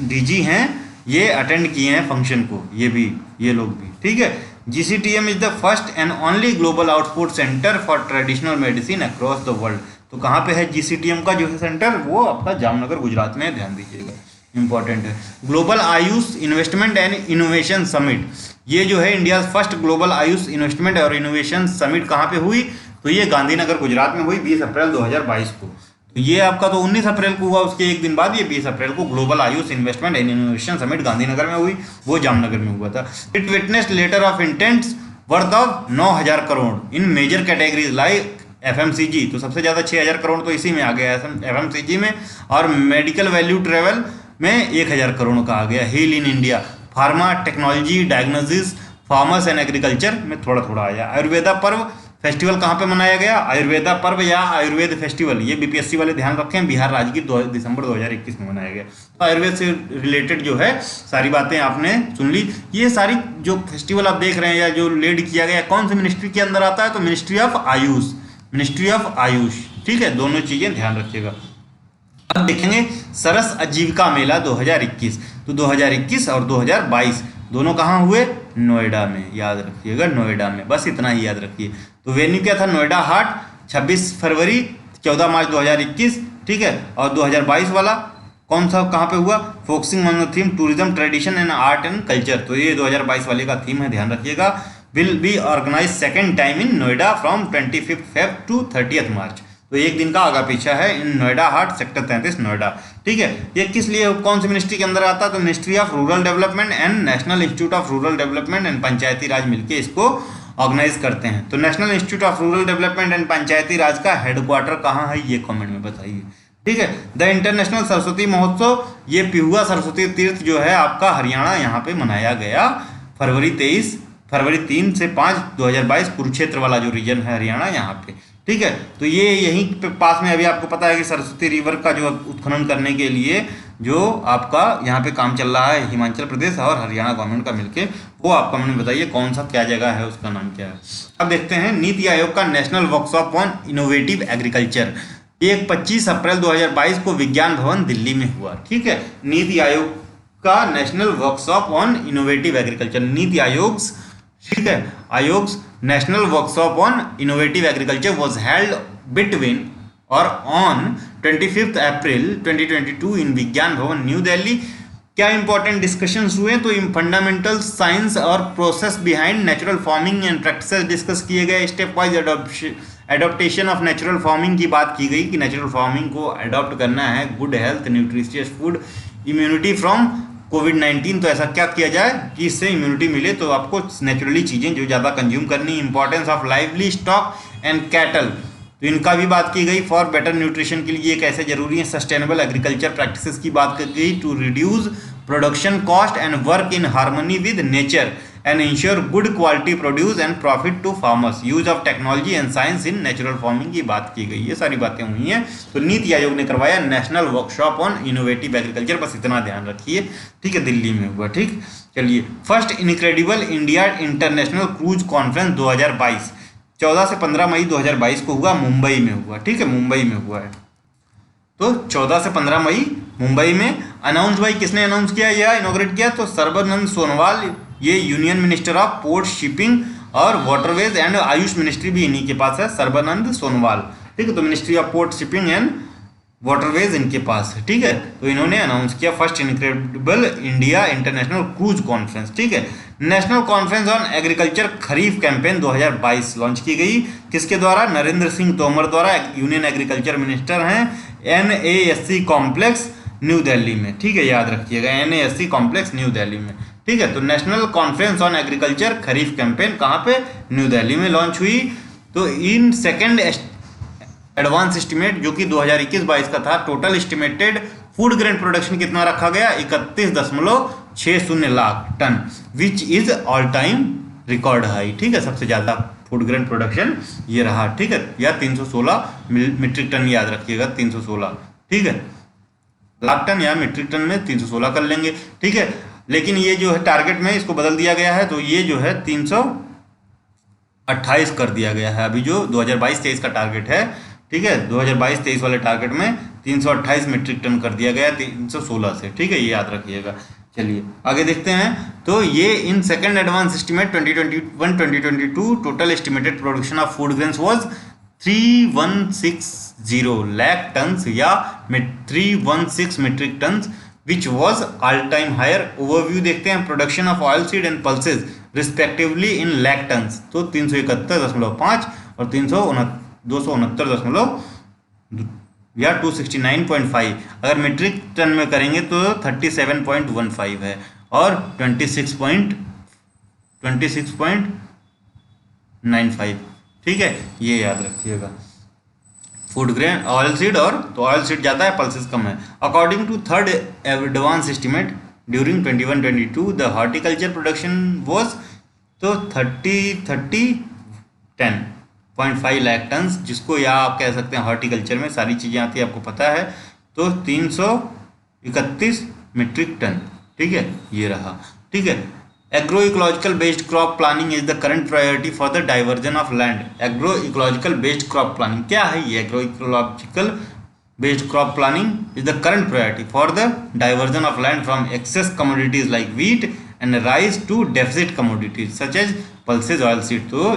डीजी हैं, ये अटेंड किए हैं फंक्शन को, ये लोग भी, ठीक है। GCTM is the first and only global output centre for traditional medicine across the world. तो कहाँ पे है GCTM का जो है सेंटर? वो आपका जामनगर गुजरात में, ध्यान दीजिएगा, इंपॉर्टेंट है। Global Ayush investment and innovation summit, ये जो है India first global Ayush investment और इनोवेशन समिट कहाँ पे हुई? तो ये गांधीनगर गुजरात में हुई 20 अप्रैल 2022 को। तो ये आपका तो 19 अप्रैल को हुआ, उसके एक दिन बाद ये 20 अप्रैल को global Ayush investment and innovation summit Gandhinagar में हुई, वो जामनगर में हुआ था। It witnessed letter of intents worth of 9,000 crore in major categories like FMCG, तो सबसे ज़्यादा 6,000 करोड़ तो इसी में आ गया FMCG में, और मेडिकल वैल्यू ट्रेवल में 1,000 करोड़ का आ गया। Heal in India, pharma technology, diagnosis, farmers and agriculture में थोड़ा थोड़ा आया। आयुर्वेदा पर्व फेस्टिवल कहाँ पे मनाया गया? आयुर्वेदा पर्व या आयुर्वेद फेस्टिवल, ये BPSC वाले ध्यान रखें, बिहार राज्य की दिसंबर 2021 में मनाया गया। तो आयुर्वेद से रिलेटेड जो है सारी बातें आपने सुन ली। ये सारी जो फेस्टिवल आप देख रहे हैं या जो लीड किया गया कौन सी मिनिस्ट्री के अंदर आता है? तो मिनिस्ट्री ऑफ आयुष, ठीक है, दोनों चीजें ध्यान रखिएगा। अब देखेंगे सरस आजीविका मेला 2021, तो 2021 और 2022 दोनों कहाँ हुए? नोएडा में, याद रखिएगा, नोएडा में, बस इतना ही याद रखिए। तो वेन्यू क्या था? नोएडा हाट, 26 फरवरी, 14 मार्च 2021, ठीक है। और 2022 वाला कौन सा कहाँ पे हुआ? Focusing on the theme tourism tradition and art and culture. तो ये 2022 वाले का थीम है, ध्यान रखिएगा। Will be organise second time in Noida from 25 Feb to 30 March. तो एक दिन का आगा पीछा है इन नोएडा हाट, सेक्टर 33 नोएडा, ठीक है। ये किस लिए, कौन सी मिनिस्ट्री के अंदर आता है? तो ministry of rural development and national institute of rural development and panchayati Raj मिलकर इसको ऑर्गेनाइज करते हैं। तो national institute of rural development and panchayati Raj का हेडक्वार्टर कहाँ है, ये कमेंट में बताइए, ठीक है। द इंटरनेशनल सरस्वती महोत्सव, ये पिहुआ सरस्वती तीर्थ जो है आपका हरियाणा, यहाँ पे मनाया गया फरवरी 3 से 5, 2022, कुरुक्षेत्र वाला जो रीजन है हरियाणा, यहाँ पे, ठीक है। तो ये यहीं पे पास में, अभी आपको पता है कि सरस्वती रिवर का जो उत्खनन करने के लिए जो आपका यहाँ पे काम चल रहा है, हिमाचल प्रदेश और हरियाणा गवर्नमेंट का मिलके, वो आप कमेंट में बताइए कौन सा क्या जगह है, उसका नाम क्या है। अब देखते हैं नीति आयोग का national workshop on innovative agriculture. एक 25 अप्रैल 2022 को विज्ञान भवन दिल्ली में हुआ, ठीक है। नीति आयोग का national workshop on innovative agriculture, NITI Aayog, ठीक है, आयोग national workshop on innovative agriculture was held between और ऑन 25 अप्रैल 2022 इन विज्ञान भवन न्यू दिल्ली। क्या इंपॉर्टेंट डिस्कशंस हुए? तो फंडामेंटल साइंस और process behind natural farming and practices discuss किए गए। Step wise adaptation of natural farming की बात की गई कि नेचुरल फार्मिंग को अडॉप्ट करना है, good health, nutritious food, immunity from कोविड-19। तो ऐसा क्या किया जाए कि इससे इम्यूनिटी मिले, तो आपको नेचुरली चीज़ें जो ज़्यादा कंज्यूम करनी। Importance of lively stock and cattle, तो इनका भी बात की गई। फॉर बेटर न्यूट्रिशन के लिए कैसे जरूरी है। सस्टेनेबल एग्रीकल्चर प्रैक्टिसेस की बात की गई, to reduce production cost and work in harmony with nature and ensure good quality produce and profit to farmers. Use of technology and science in natural farming की बात की गई। ये सारी बातें हुई हैं। तो नीति आयोग ने करवाया national workshop on innovative agriculture, बस इतना ध्यान रखिए, ठीक है, दिल्ली में हुआ, ठीक। चलिए, first incredible India international cruise conference 2022 14 से 15 मई 2022 को हुआ, मुंबई में हुआ, ठीक है, मुंबई में हुआ है। तो 14 से 15 मई मुंबई में। अनाउंस भाई किसने अनाउंस किया या इनॉग्रेट किया? तो सर्बानंद सोनोवाल, ये union minister of port, shipping और वाटरवेज एंड आयुष मिनिस्ट्री भी इन्हीं के पास है, सर्बानंद सोनोवाल, ठीक है। तो ministry of port, shipping and waterways इनके पास है, ठीक है। तो इन्होंने अनाउंस किया first incredible India international cruise conference, ठीक है। National conference on agriculture kharif campaign 2022 launch की गई, किसके द्वारा? नरेंद्र सिंह तोमर द्वारा, यूनियन एग्रीकल्चर मिनिस्टर हैं। NASC कॉम्प्लेक्स न्यू दिल्ली में, ठीक है, याद रखिएगा, NASC कॉम्प्लेक्स न्यू दिल्ली में, ठीक है। तो national conference on agriculture kharif campaign कहाँ पे? न्यू दिल्ली में लॉन्च हुई। तो इन सेकेंड एडवांस एस्टिमेट जो कि 2021-22 का था, total estimated food grain production कितना रखा गया? 31.60 lakh tonne, which is all time record high, ठीक है। सबसे ज्यादा फूड ग्रेन प्रोडक्शन ये रहा, ठीक है, या 316 मीट्रिक टन, याद रखिएगा 316, ठीक है, लाख टन या मीट्रिक टन में 316 कर लेंगे, ठीक है। लेकिन ये जो है टारगेट में इसको बदल दिया गया है, तो ये जो है 328 कर दिया गया है अभी, जो 2022-23 का टारगेट है, ठीक है। 2022-23 वाले टारगेट में 328 मीट्रिक टन कर दिया गया 316 से, ठीक है, ये याद रखिएगा। चलिए आगे देखते हैं। तो ये in second advance estimate 2021-2022 total estimated production of food grains was 3160 lakh tons या 316 metric tons, which was all time higher. Overview देखते हैं। Production of oil seed and pulses respectively in lakh tons, तो 371.5 और 269 या 269.5। अगर मीट्रिक टन में करेंगे तो 37.15 है और 26.95, ठीक है, ये याद रखिएगा। फूड ग्रेन ऑयल सीड, और तो ऑयल सीड ज़्यादा है, पल्सेस कम है। According to third advance estimate during 21-22 the horticulture production was तो 10.5 लाख टन, जिसको या आप कह सकते हैं हॉर्टिकल्चर में सारी चीज़ें आती है, आपको पता है। तो 331 मीट्रिक टन, ठीक है, ये रहा, ठीक है। Agro ecological based crop planning is the current priority for the diversion of land. Agro ecological based crop planning क्या है? ये agro ecological based crop planning is the current priority for the diversion of land from excess commodities like wheat and rice to deficit commodities such as pulses oil seed. तो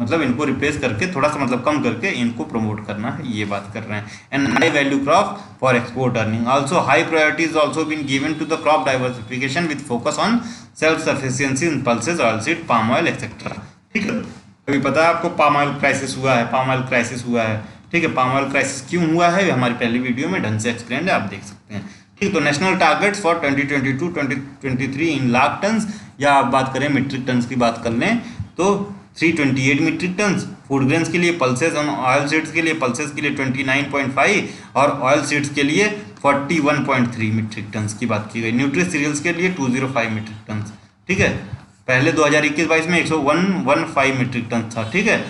मतलब इनको replace करके थोड़ा सा मतलब कम करके इनको प्रमोट करना है, ये बात कर रहे हैं। And high value crop for export earning also high priority is also been given to the crop diversification with focus on self sufficiency in pulses oil seed palm oil etcetera. ठीक है, अभी पता है आपको पाम ऑयल क्राइसिस हुआ है, palm oil crisis हुआ है। ठीक है, पाम ऑयल क्राइसिस क्यों हुआ है हमारी पहली वीडियो में ढंग से एक्सप्लेन है, आप देख सकते हैं। ठीक, तो national targets for 2022-2023 in lakh tons, या आप बात करें मीट्रिक टन्स की बात कर लें तो 328 मीट्रिक टन्स। फूड ग्रेन्स के लिए पल्सेस और ऑयल सीड्स के लिए पल्सेस के लिए 29.5 और ऑयल सीड्स के लिए 41.3 मीट्रिक टन्स की बात की गई। न्यूट्री सीरियल्स के लिए 205 मीट्रिक टन्स। ठीक है, पहले 2021-22 में 101.15 मीट्रिक टन था। ठीक है,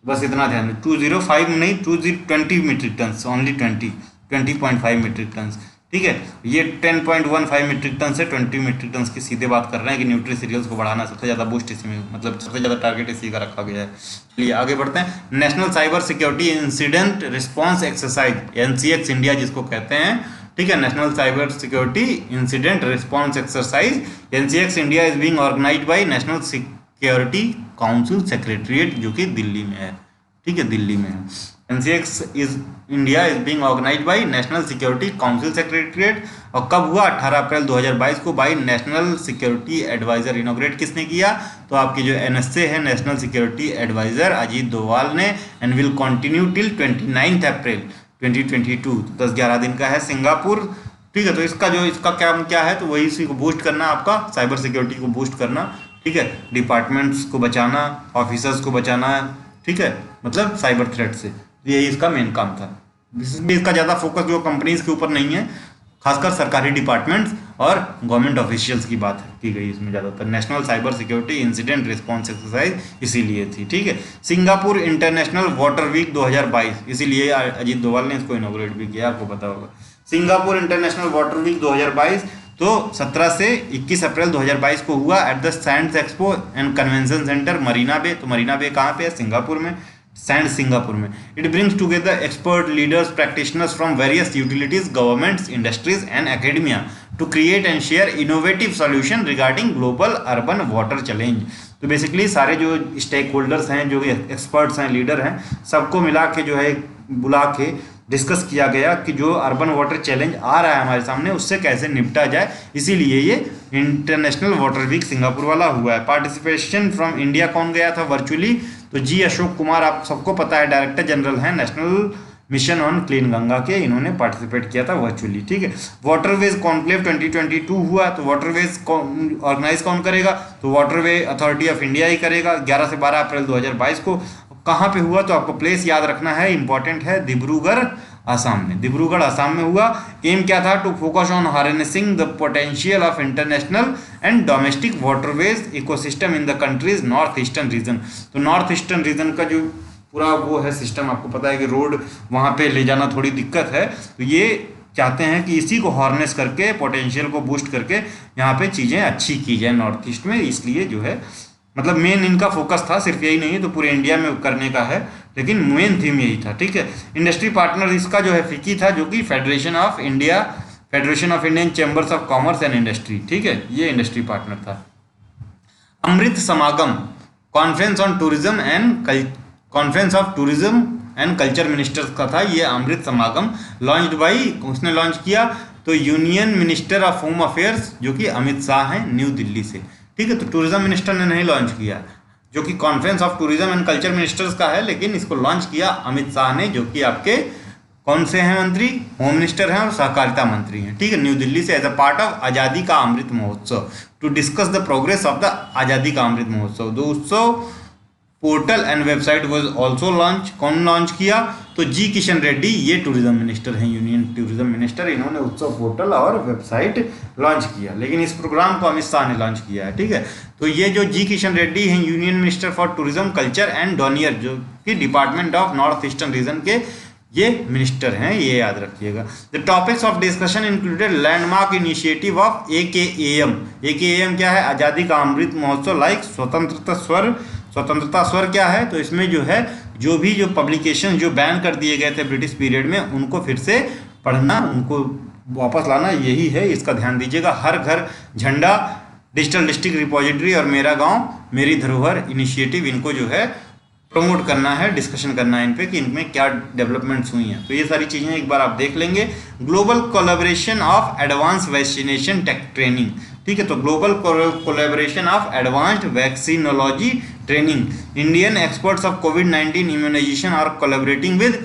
बस इतना ध्यान दें, 205 नहीं 20 metric ton, only 20.5 metric ton. ठीक है, ये 10.15 मीट्रिक टन से 20 मीट्रिक टन की सीधे बात कर रहे हैं कि न्यूट्री सीरियल्स को बढ़ाना सबसे ज़्यादा बूस्ट इसी में, मतलब सबसे ज़्यादा टारगेट इसी का रखा गया है। चलिए आगे बढ़ते हैं। National cyber security incident response exercise, NCX India जिसको कहते हैं। ठीक है, national cyber security incident response exercise NCX India is being organised by national security council secretariat, जो कि दिल्ली में है। ठीक है, दिल्ली में है। NCX is India is being organised by national security council secretariat. और कब हुआ? 18 अप्रैल 2022 को by national security adviser. Inaugurate किसने किया? तो आपकी जो NSA है, national security adviser Ajit Doval ने। And will continue till 29 April 2022, 10-11 दिन का है। सिंगापुर। ठीक है, तो इसका काम क्या है? तो वही इसी को बूस्ट करना, आपका साइबर सिक्योरिटी को बूस्ट करना। ठीक है, डिपार्टमेंट्स को बचाना, ऑफिसर्स को बचाना। ठीक है, मतलब साइबर थ्रेट से, यही इसका मेन काम था। इसका ज़्यादा फोकस जो कंपनीज के ऊपर नहीं है, खासकर सरकारी डिपार्टमेंट्स और गवर्नमेंट ऑफिशियल्स की बात की गई इसमें ज़्यादातर। National cyber security incident response exercise इसीलिए थी। ठीक है, सिंगापुर इंटरनेशनल वाटर वीक 2022, इसीलिए अजीत डोवाल ने इसको इनोग्रेट भी किया, आपको पता होगा। सिंगापुर इंटरनेशनल वाटर वीक 2022 तो 17 से 21 अप्रैल 2022 को हुआ at the Sands expo and convention centre Marina Bay. तो मरीना बे कहाँ पे है? सिंगापुर में, सैंड सिंगापुर में। It brings together expert leaders practitioners from various utilities, governments, industries and academia to create and share innovative solution regarding global urban water challenge. तो basically सारे जो stake holders हैं, जो एक्सपर्ट्स हैं, leader हैं, सबको मिला के जो है बुला के डिस्कस किया गया कि जो अर्बन वाटर चैलेंज आ रहा है हमारे सामने, उससे कैसे निपटा जाए। इसीलिए ये इंटरनेशनल वाटर वीक सिंगापुर वाला हुआ है। पार्टिसिपेशन फ्रॉम इंडिया कौन गया था वर्चुअली? तो जी अशोक कुमार, आप सबको पता है, डायरेक्टर जनरल हैं national mission on clean Ganga के, इन्होंने पार्टिसिपेट किया था वर्चुअली। ठीक है, वाटरवेज कॉन्क्लेव 2022 हुआ। तो वाटरवेज ऑर्गेनाइज कौन करेगा? तो वाटरवे अथॉरिटी ऑफ इंडिया ही करेगा। 11 से 12 अप्रैल 2022 को। कहाँ पे हुआ? तो आपको प्लेस याद रखना है, इंपॉर्टेंट है, डिब्रूगढ़ आसाम में। डिब्रूगढ़ आसाम में हुआ। एम क्या था? To focus on harnessing the potential of international and domestic waterways ecosystem in the countries north eastern region. तो नॉर्थ ईस्टर्न रीजन का जो पूरा वो है सिस्टम, आपको पता है कि रोड वहाँ पे ले जाना थोड़ी दिक्कत है, तो ये चाहते हैं कि इसी को हार्नेस करके, पोटेंशियल को बूस्ट करके यहाँ पे चीज़ें अच्छी की जाए नॉर्थ ईस्ट में। इसलिए जो है मतलब मेन इनका फोकस था, सिर्फ यही नहीं है तो पूरे इंडिया में करने का है, लेकिन मेन थीम यही था। ठीक है, इंडस्ट्री पार्टनर इसका जो है फिकी था, जो कि federation of Indian chambers of commerce and industry. ठीक है, ये इंडस्ट्री पार्टनर था। अमृत समागम conference on tourism and culture ministers का था ये अमृत समागम। लॉन्च्ड बाई, उसने लॉन्च किया तो union minister of home affairs, जो कि अमित शाह हैं, न्यू दिल्ली से। ठीक है, तो टूरिज्म मिनिस्टर ने नहीं लॉन्च किया, जो कि conference of tourism and culture ministers का है, लेकिन इसको लॉन्च किया अमित शाह ने, जो कि आपके कौन से हैं मंत्री? होम मिनिस्टर हैं और सहकारिता मंत्री हैं। ठीक है, न्यू दिल्ली से एज अ पार्ट ऑफ आज़ादी का Amrit Mahotsav, to discuss the progress of the Azadi का अमृत महोत्सव। दो Utsav portal and website was also launch. कौन लॉन्च किया? तो जी किशन रेड्डी, ये टूरिज्म मिनिस्टर हैं, यूनियन टूरिज्म मिनिस्टर, इन्होंने उत्सव पोर्टल और वेबसाइट लॉन्च किया, लेकिन इस प्रोग्राम को अमित शाह ने लॉन्च किया है। ठीक है, तो ये जो जी किशन रेड्डी हैं, union minister for tourism, culture and Donear, जो कि department of north eastern reason के ये मिनिस्टर हैं, ये याद रखिएगा। The topics of discussion included landmark initiative of AKAM। AKAM क्या है? आज़ादी का अमृत महोत्सव, लाइक स्वतंत्रता स्वर क्या है? तो इसमें जो है जो भी जो पब्लिकेशन जो बैन कर दिए गए थे ब्रिटिश पीरियड में, उनको फिर से पढ़ना, उनको वापस लाना यही है, इसका ध्यान दीजिएगा। हर घर झंडा, डिजिटल डिस्ट्रिक्ट रिपोजिटरी और मेरा गांव मेरी धरोहर इनिशिएटिव, इनको जो है प्रमोट करना है, डिस्कशन करना है इन पे कि इनमें क्या डेवलपमेंट्स हुई हैं। तो ये सारी चीज़ें एक बार आप देख लेंगे। Global collaboration of advance vaccination tech training, ठीक है, तो global collaboration of advanced vaccinology training, Indian experts of कोविड-19 immunisation are collaborating with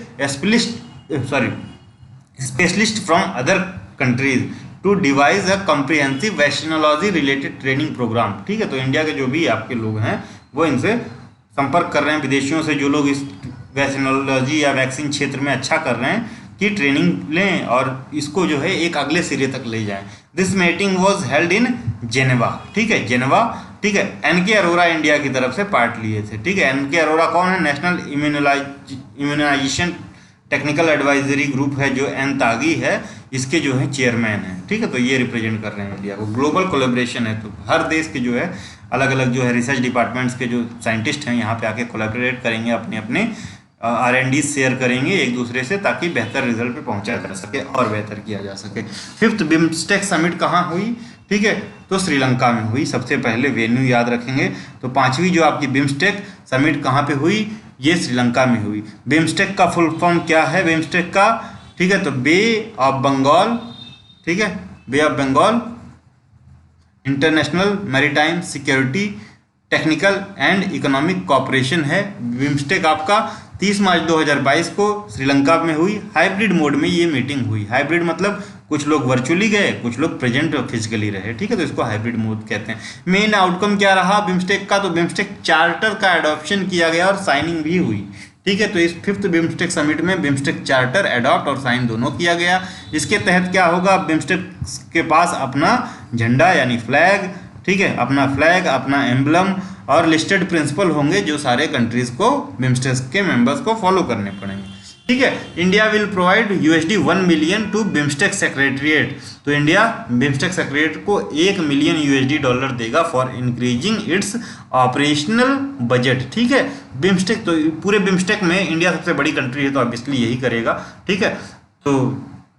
specialist from other countries to devise a comprehensive vaccinology related training programme, ठीक है। तो India के जो भी आपके लोग हैं वो इनसे संपर्क कर रहे हैं, विदेशियों से जो लोग इस वैक्सीनोलॉजी या वैक्सीन क्षेत्र में अच्छा कर रहे हैं कि ट्रेनिंग लें और इसको जो है एक अगले सिरे तक ले जाएं। This meeting was held in Geneva, ठीक है, जेनेवा, ठीक है। एनके अरोरा इंडिया की तरफ से पार्ट लिए थे, ठीक है। एनके अरोरा कौन है? National immunisation technical advisory group है जो एन तागी है, इसके जो है चेयरमैन है, ठीक है। तो ये रिप्रेजेंट कर रहे हैं इंडिया को। ग्लोबल कोलैबोरेशन है तो हर देश के जो है अलग अलग जो है रिसर्च डिपार्टमेंट्स के जो साइंटिस्ट हैं यहाँ पे आके कोलैबोरेट करेंगे, अपने अपने R&D शेयर करेंगे एक दूसरे से, ताकि बेहतर रिजल्ट पे पहुंचा जा सके और बेहतर किया जा सके। 5th बिम्स्टेक समिट कहाँ हुई? ठीक है, तो श्रीलंका में हुई। सबसे पहले वेन्यू याद रखेंगे। तो 5वीं जो आपकी बिम्स्टेक समिट कहाँ पे हुई? ये श्रीलंका में हुई। बिम्स्टेक का फुल फॉर्म क्या है? बिम्स्टेक का, ठीक है, तो बे ऑफ बंगाल, ठीक है, bay of Bengal international maritime security technical and economic cooperation है। बिम्स्टेक आपका 30 मार्च 2022 को श्रीलंका में हुई। हाइब्रिड मोड में ये मीटिंग हुई। हाइब्रिड मतलब कुछ लोग वर्चुअली गए, कुछ लोग प्रेजेंट और फिजिकली रहे, ठीक है, तो इसको हाइब्रिड मोड कहते हैं। मेन आउटकम क्या रहा बिम्स्टेक का? तो बिम्स्टेक चार्टर का एडॉप्शन किया गया और साइनिंग भी हुई, ठीक है। तो इस 5th बिम्स्टेक समिट में बिम्स्टेक चार्टर एडॉप्ट और साइन दोनों किया गया। इसके तहत क्या होगा? बिम्स्टेक के पास अपना झंडा यानी फ्लैग, ठीक है, अपना फ्लैग, अपना एम्बलम और लिस्टेड प्रिंसिपल होंगे जो सारे कंट्रीज को, बिम्स्टेक के मेंबर्स को फॉलो करने पड़ेंगे, ठीक है। India will provide $1 million to BIMSTEC secretariat. तो इंडिया बिम्स्टेक सेक्रेटरिएट को $1 मिलियन देगा for increasing its operational budget, ठीक है। बिम्स्टेक, तो पूरे बिम्स्टेक में इंडिया सबसे बड़ी कंट्री है तो ऑब्वियसली यही करेगा, ठीक है। तो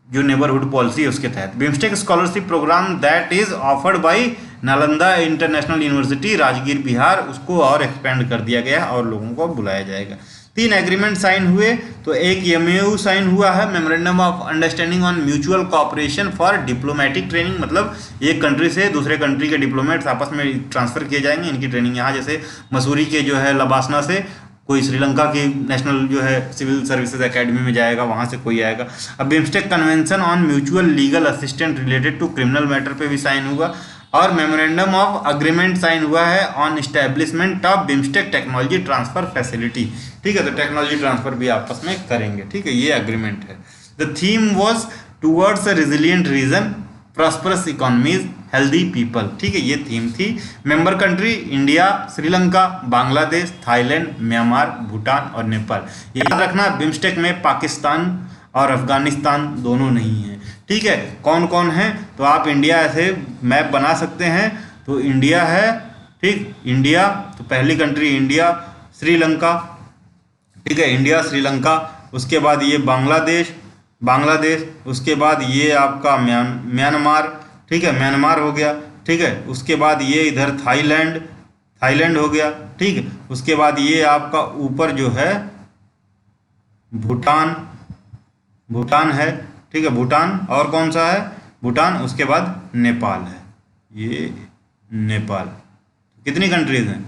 जो नेबरहुड पॉलिसी है उसके तहत BIMSTEC scholarship programme that is offered by Nalanda international university Rajgir Bihar, उसको और एक्सपेंड कर दिया गया और लोगों को बुलाया जाएगा। 3 एग्रीमेंट साइन हुए। तो एक MOU साइन हुआ है, memorandum of understanding on mutual corporation for diplomatic training, मतलब एक कंट्री से दूसरे कंट्री के डिप्लोमेट्स आपस में ट्रांसफर किए जाएंगे, इनकी ट्रेनिंग यहाँ, जैसे मसूरी के जो है लबासना से कोई श्रीलंका की नेशनल जो है सिविल सर्विसेज एकेडमी में जाएगा, वहाँ से कोई आएगा। अब BIMSTEC convention on mutual legal assistant related to criminal matter पे भी साइन हुआ और मेमोरेंडम ऑफ अग्रीमेंट साइन हुआ है on establishment of BIMSTEC technology transfer facility, ठीक है। तो टेक्नोलॉजी ट्रांसफर भी आपस में करेंगे, ठीक है, ये अग्रीमेंट है। The theme was towards a resilient region, prosperous economies, healthy people, ठीक है, ये थीम थी। Member country India, Sri Lanka, Bangladesh, Thailand, Myanmar, Bhutan और नेपाल। ये याद रखना बिम्स्टेक में पाकिस्तान और अफगानिस्तान दोनों नहीं है, ठीक है। कौन कौन है? तो आप इंडिया ऐसे मैप बना सकते हैं। तो इंडिया है, ठीक, इंडिया, तो पहली कंट्री इंडिया, श्रीलंका, ठीक है, इंडिया श्रीलंका, उसके बाद ये बांग्लादेश, बांग्लादेश, उसके बाद ये आपका म्यांमार, ठीक है, म्यांमार हो गया, ठीक है, उसके बाद ये इधर थाईलैंड, थाईलैंड हो गया, ठीक है, उसके बाद ये आपका ऊपर जो है भूटान, भूटान है, ठीक है, भूटान, और कौन सा है? भूटान, उसके बाद नेपाल है, ये नेपाल। कितनी कंट्रीज हैं?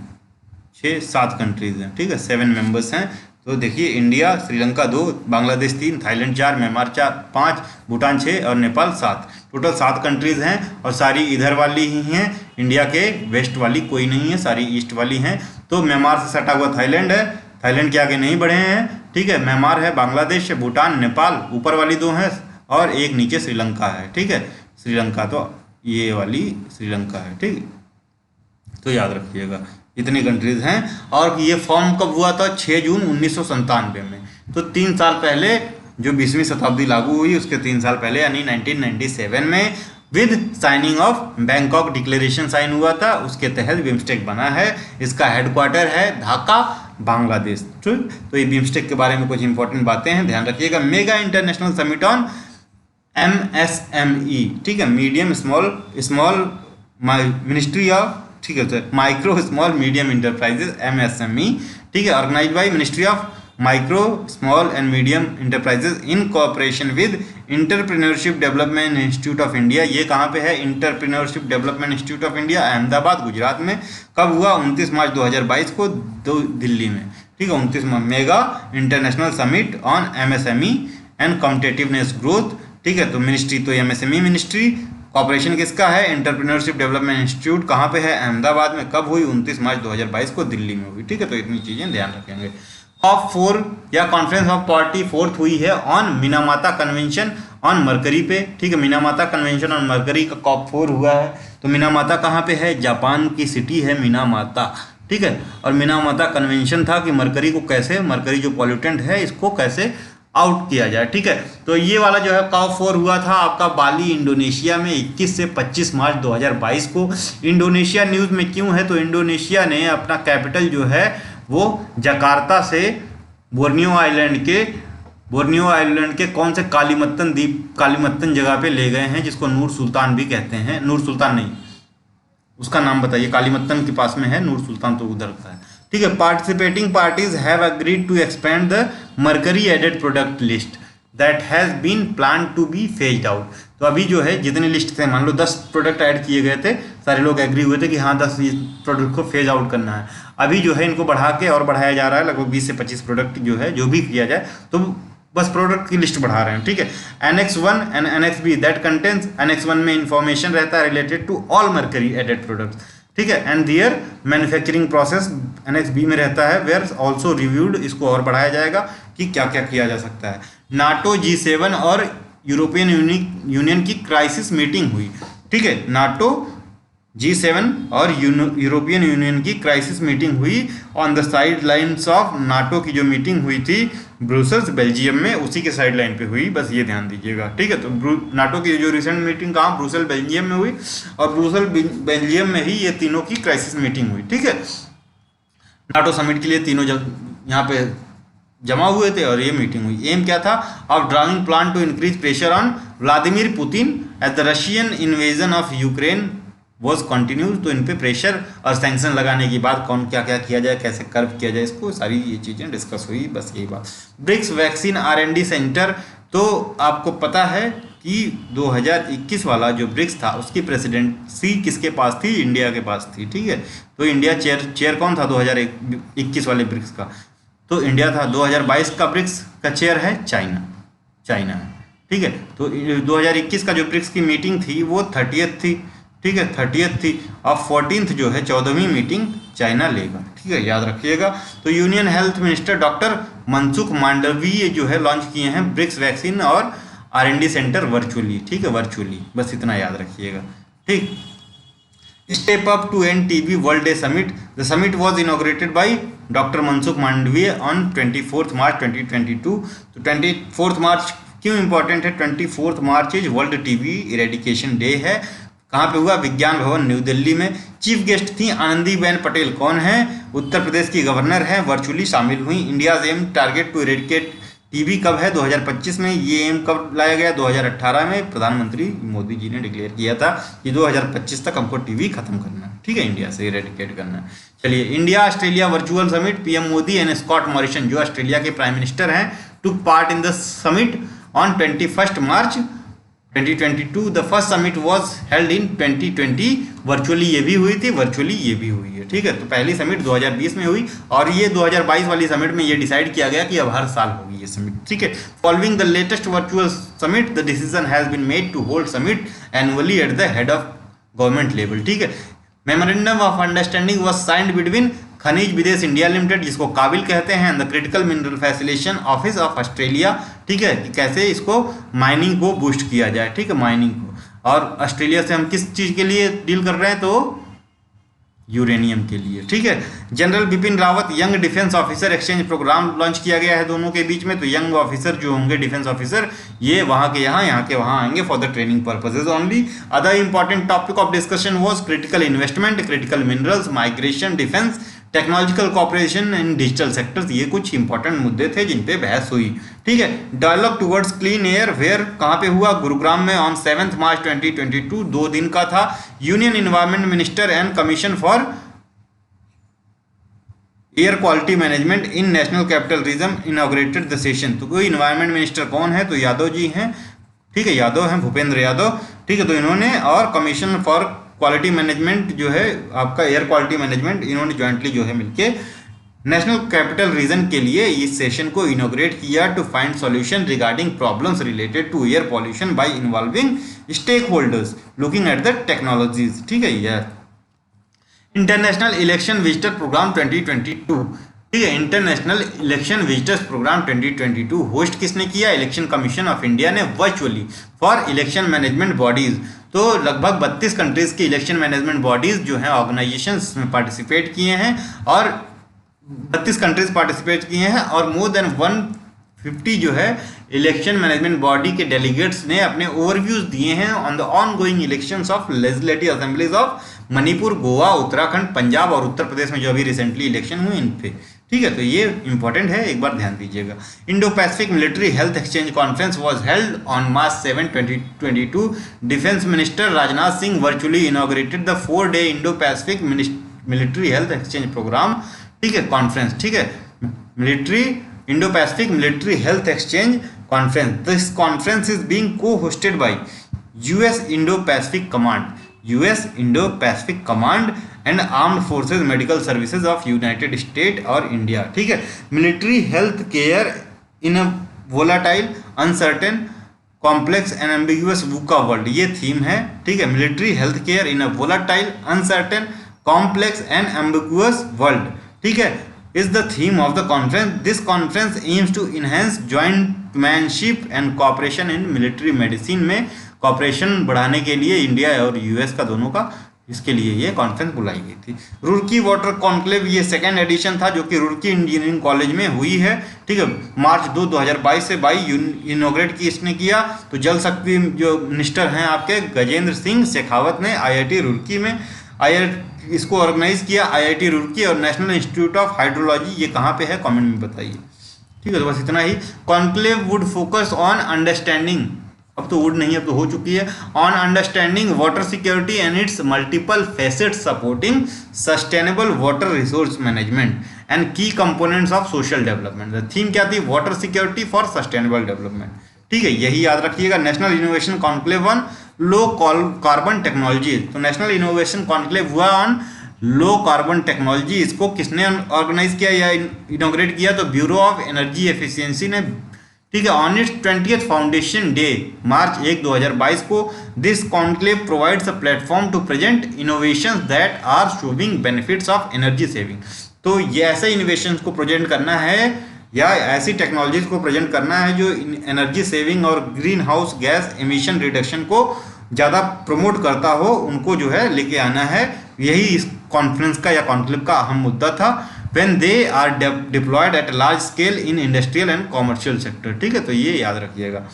6-7 कंट्रीज हैं, ठीक है, 7 मेंबर्स हैं। तो देखिए India, Sri Lanka 2, Bangladesh 3, Thailand 4, Myanmar 4, 5, Bhutan 6 और नेपाल 7, टोटल 7 कंट्रीज हैं और सारी इधर वाली ही हैं, इंडिया के वेस्ट वाली कोई नहीं है, सारी ईस्ट वाली हैं। तो म्यांमार से सटा हुआ थाईलैंड है, थाईलैंड के आगे नहीं बढ़े हैं, ठीक है, म्यांमार है, बांग्लादेश है, भूटान, नेपाल ऊपर वाली 2 हैं और एक नीचे श्रीलंका है, ठीक है, श्रीलंका, तो ये वाली श्रीलंका है, ठीक, तो याद रखिएगा इतनी कंट्रीज हैं। और ये फॉर्म कब हुआ था? 6 जून 1997 में। तो 3 साल पहले जो 20वीं शताब्दी लागू हुई उसके 3 साल पहले यानी 1997 में with signing of Bangkok declaration sign हुआ था, उसके तहत बिम्स्टेक बना है। इसका हेडक्वार्टर है ढाका, बांग्लादेश, ठीक। तो ये बिम्स्टेक के बारे में कुछ इंपॉर्टेंट बातें हैं, ध्यान रखिएगा। Mega international summit on MSME, ठीक है, medium small small ministry of, ठीक है sir, micro small medium enterprises, MSME, ठीक है, organise by ministry of micro small and medium enterprises in cooperation with entrepreneurship development institute of India. ये कहाँ पे है? Entrepreneurship development institute of India, Ahmedabad, Gujarat में। कब हुआ? 29 मार्च 2022 को दिल्ली में, ठीक है, 29 mega international summit on MSME and competitiveness growth, ठीक है। तो मिनिस्ट्री तो MSME मिनिस्ट्री, कॉर्पोरेशन किसका है? एंटरप्रेन्योरशिप डेवलपमेंट इंस्टीट्यूट, कहाँ पे है? अहमदाबाद में। कब हुई? 29 मार्च 2022 को दिल्ली में हुई, ठीक है। तो इतनी चीजें ध्यान रखेंगे। COP4 या कॉन्फ्रेंस ऑफ पार्टी 4th हुई है ऑन मिनामाता कन्वेंशन ऑन मरकरी पे, ठीक है। मिनामाता कन्वेंशन ऑन मरकरी का COP4 हुआ है। तो मिनामाता कहाँ पे है? जापान की सिटी है मिनामाता, ठीक है। और मिनामाता कन्वेंशन था कि मरकरी को कैसे, मरकरी जो पॉल्यूटेंट है इसको कैसे आउट किया जाए, ठीक है। तो ये वाला जो है COP4 हुआ था आपका बाली, इंडोनेशिया में 21 से 25 मार्च 2022 को। इंडोनेशिया न्यूज़ में क्यों है? तो इंडोनेशिया ने अपना कैपिटल जो है वो जकार्ता से बोर्नियो आइलैंड के कौन से कालीमत्तन द्वीप, कालीमत्तन जगह पे ले गए हैं, जिसको नूर सुल्तान भी कहते हैं। नूर सुल्तान नहीं, उसका नाम बताइए। कालीमत्तन के पास में है, नूर सुल्तान तो उधर का है, ठीक है। Participating parties have agreed to expand the mercury added product list that has been plan to be phased out. तो अभी जो है जितने लिस्ट थे, मान लो 10 प्रोडक्ट ऐड किए गए थे, सारे लोग एग्री हुए थे कि हाँ 10 प्रोडक्ट को फेज आउट करना है। अभी जो है इनको बढ़ा के और बढ़ाया जा रहा है, लगभग 20 से 25 प्रोडक्ट जो है जो भी किया जाए, तो बस प्रोडक्ट की लिस्ट बढ़ा रहे हैं, ठीक है। Annex 1 and Annex B that contains, Annex 1 में इंफॉर्मेशन रहता है related to all mercury added products, ठीक है, and their manufacturing process Annex B में रहता है, वेयर ऑल्सो रिव्यूड, इसको और बढ़ाया जाएगा कि क्या क्या किया जा सकता है। नाटो G7 और यूरोपियन यूनियन की क्राइसिस मीटिंग हुई, ठीक है। नाटो G7 और यूरोपियन यूनियन की क्राइसिस मीटिंग हुई on the side lines of, NATO की जो मीटिंग हुई थी ब्रुसेल्स बेल्जियम में, उसी के साइड लाइन पे हुई, बस ये ध्यान दीजिएगा, ठीक है। तो नाटो की जो रिसेंट मीटिंग कहाँ? ब्रुसेल बेल्जियम में हुई, और ब्रुसेल बेल्जियम में ही ये तीनों की क्राइसिस मीटिंग हुई, ठीक है। नाटो समिट के लिए तीनों यहाँ पे जमा हुए थे और ये मीटिंग हुई। एम क्या था? Of drawing plan to increase pressure on Vladimir Putin as the Russian invasion of Ukraine was continues. तो इन पे प्रेशर और सैंक्शन लगाने के बाद कौन क्या क्या किया जाए, कैसे कर्व किया जाए, इसको सारी ये चीज़ें डिस्कस हुई, बस यही बात। ब्रिक्स वैक्सीन R&D सेंटर, तो आपको पता है कि 2021 वाला जो ब्रिक्स था उसकी प्रेसिडेंसी किसके पास थी? इंडिया के पास थी, ठीक है। तो इंडिया चेयर कौन था 2021 वाले ब्रिक्स का? तो इंडिया था। 2022 का ब्रिक्स का चेयर है चाइना है, ठीक है। तो 2021 का जो ब्रिक्स की मीटिंग थी वो 30th थी, ठीक है, 30th थी। और 14th जो है 14वीं मीटिंग चाइना लेगा, ठीक है, याद रखिएगा। तो union health minister doctor Mansukh Mandaviya जो है लॉन्च किए हैं ब्रिक्स वैक्सीन और R&D सेंटर वर्चुअली, ठीक है, वर्चुअली, बस इतना याद रखिएगा, ठीक। Step up to end TB world day summit, the summit was inaugurated by doctor Mansukh Mandaviya on 24 March 2022। तो 24 मार्च क्यों इंपॉर्टेंट है? 24 March is world TB eradication day है। कहाँ पे हुआ? विज्ञान भवन न्यू दिल्ली में। चीफ गेस्ट थी आनंदीबेन पटेल, कौन है? उत्तर प्रदेश की गवर्नर हैं, वर्चुअली शामिल हुई। India's aim target to eradicate TB कब है? 2025 में। ये एम कब लाया गया? 2018 में। प्रधानमंत्री मोदी जी ने डिक्लेयर किया था कि 2025 तक हमको TB खत्म करना है, ठीक है, इंडिया से इरेडिकेट करना है। चलिए, India Australia virtual summit, PM Modi and Scott Morrison जो ऑस्ट्रेलिया के प्राइम मिनिस्टर हैं took part in the summit on 21 March 2022। The first summit was held in 2020। Virtually ये भी हुई थी, वर्चुअली ये भी हुई है, ठीक है। तो पहली समिट 2020 में हुई और ये 2022 वाली समिट में ये डिसाइड किया गया कि अब हर साल होगी ये समिट, ठीक है। Following the latest virtual summit the decision has been made to hold summit annually at the head of government level, ठीक है। Memorandum of understanding was signed between Khanij Videsh India limited, जिसको काबिल कहते हैं, the critical mineral facilitation office of Australia, ठीक है, कि कैसे इसको माइनिंग को बूस्ट किया जाए, ठीक है, माइनिंग को। और ऑस्ट्रेलिया से हम किस चीज़ के लिए डील कर रहे हैं? तो यूरेनियम के लिए, ठीक है। General Bipin Rawat young defence officer exchange programme launch किया गया है दोनों के बीच में। तो यंग ऑफिसर जो होंगे डिफेंस ऑफिसर, ये वहाँ के वहाँ आएंगे for the training purposes only. Other important topic of discussion was critical investment, critical minerals, migration, defence, technological cooperation in digital sectors, ये कुछ इंपॉर्टेंट मुद्दे थे जिन पे बहस हुई। ठीक है, dialogue towards clean air where कहाँ पे हुआ, गुरुग्राम में ऑन 7 मार्च 2022, 2 दिन का था। Union environment minister and commission for air quality management in national capital region inaugurated the session. तो कोई इन्वायरमेंट मिनिस्टर कौन है, तो यादव जी हैं। ठीक है, यादव हैं, भूपेंद्र यादव। ठीक है, तो इन्होंने और कमीशन फॉर क्वालिटी मैनेजमेंट जो है आपका एयर क्वालिटी मैनेजमेंट, इन्होंने ज्वाइंटली जो है मिलके नेशनल कैपिटल रीजन के लिए इस सेशन को इनॉग्रेट किया to find solution regarding problems related to air pollution by involving stakeholders looking at the technologies. ठीक है, यह इंटरनेशनल इलेक्शन विजिटर प्रोग्राम 2022। ठीक है, international election visitors programme 2022 host किसने किया, इलेक्शन कमीशन ऑफ इंडिया ने virtually for election management bodies. तो लगभग 32 कंट्रीज की इलेक्शन मैनेजमेंट बॉडीज जो हैं ऑर्गेनाइजेशंस में पार्टिसिपेट किए हैं, और 32 कंट्रीज पार्टिसिपेट किए हैं, और मोर देन 150 जो है इलेक्शन मैनेजमेंट बॉडी के डेलीगेट्स ने अपने ओवरव्यूज दिए हैं on the ongoing elections of legislative assemblies of Manipur, Goa, Uttarakhand, Punjab और उत्तर प्रदेश में जो अभी रिसेंटली इलेक्शन हुए इन पे। ठीक है, तो ये इंपॉर्टेंट है, एक बार ध्यान दीजिएगा। Indo Pacific military health exchange conference was held on March 7, 2022। Defence minister Rajnath Singh virtually inaugurated the 4-day Indo Pacific military health exchange programme. ठीक है, कॉन्फ्रेंस। ठीक है, military Indo Pacific military health exchange conference. This conference is being co hosted by US Indo Pacific command, US Indo Pacific command and armed forces medical services of United State और India. ठीक है, military health care in a volatile uncertain complex and ambiguous VUCA world, ये theme है। ठीक है, military health care in a volatile uncertain complex and ambiguous world. ठीक है, is the theme of the conference. This conference aims to enhance jointmanship and cooperation in military medicine में corporation बढ़ाने के लिए इंडिया और यूएस का दोनों का, इसके लिए ये कॉन्फ्रेंस बुलाई गई थी। रुड़की वाटर कॉन्क्लेव, ये सेकेंड एडिशन था जो कि रुड़की इंजीनियरिंग कॉलेज में हुई है। ठीक है, मार्च 2, 2022 से 22 इनोग्रेट की इसने किया। तो जल शक्ति जो मिनिस्टर हैं आपके गजेंद्र सिंह शेखावत ने आईआईटी रुड़की में इसको ऑर्गेनाइज किया, आईआईटी रुड़की और नेशनल इंस्टीट्यूट ऑफ हाइड्रोलॉजी। ये कहाँ पे है, कमेंट में बताइए। ठीक है, तो बस इतना ही। Conclave would focus on understanding, अब तो वुड नहीं, अब तो हो चुकी है, on understanding water security and its multiple facets supporting sustainable water resource management and key components of social development. The theme क्या थी, water security for sustainable development. ठीक है, यही याद रखिएगा। National innovation conclave on low carbon technology, तो national innovation conclave हुआ on low carbon technology. इसको किसने ऑर्गेनाइज किया या इनोग्रेट किया, तो ब्यूरो ऑफ एनर्जी एफिशिएंसी ने। ठीक है, on its 20th foundation day March 1, 2022 को this conclave provides a platform to present innovations that are showing benefits of energy saving. तो ये ऐसे इनोवेशंस को प्रेजेंट करना है या ऐसी टेक्नोलॉजीज को प्रेजेंट करना है जो एनर्जी सेविंग और green house gas emission reduction को ज़्यादा प्रमोट करता हो, उनको जो है लेके आना है। यही इस कॉन्फ्रेंस का या कॉन्क्लेव का अहम मुद्दा था। when they are deployed at a large scale in industrial and commercial sector। ठीक है, तो ये याद रखिएगा।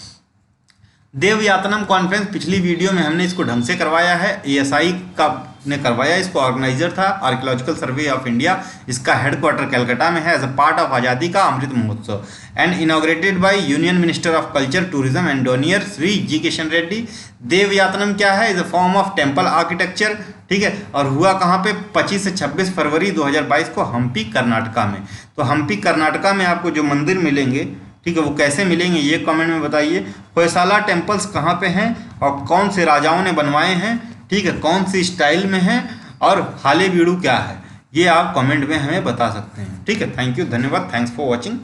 देवयातनम कॉन्फ्रेंस, पिछली वीडियो में हमने इसको ढंग से करवाया है, एएसआई का ने करवाया, इसको ऑर्गेनाइजर था आर्कियोलॉजिकल सर्वे ऑफ इंडिया। इसका हेडक्वार्टर कलकत्ता में है एज अ पार्ट ऑफ आज़ादी का Amrit Mahotsav and inaugurated by union minister of culture tourism and DoNER Shri G Kishan Reddy. Devayatanam क्या है, is a form of temple architecture. ठीक है, और हुआ कहाँ पे, 25 से 26 फरवरी 2022 को हम्पी कर्नाटका में। तो हम्पी कर्नाटका में आपको जो मंदिर मिलेंगे, ठीक है, वो कैसे मिलेंगे ये कमेंट में बताइए। होयसाला टेम्पल्स कहाँ पे हैं और कौन से राजाओं ने बनवाए हैं, ठीक है, कौन सी स्टाइल में है, और हालेबीडु क्या है, ये आप कमेंट में हमें बता सकते हैं। ठीक है, थैंक यू, धन्यवाद, थैंक्स फॉर वॉचिंग।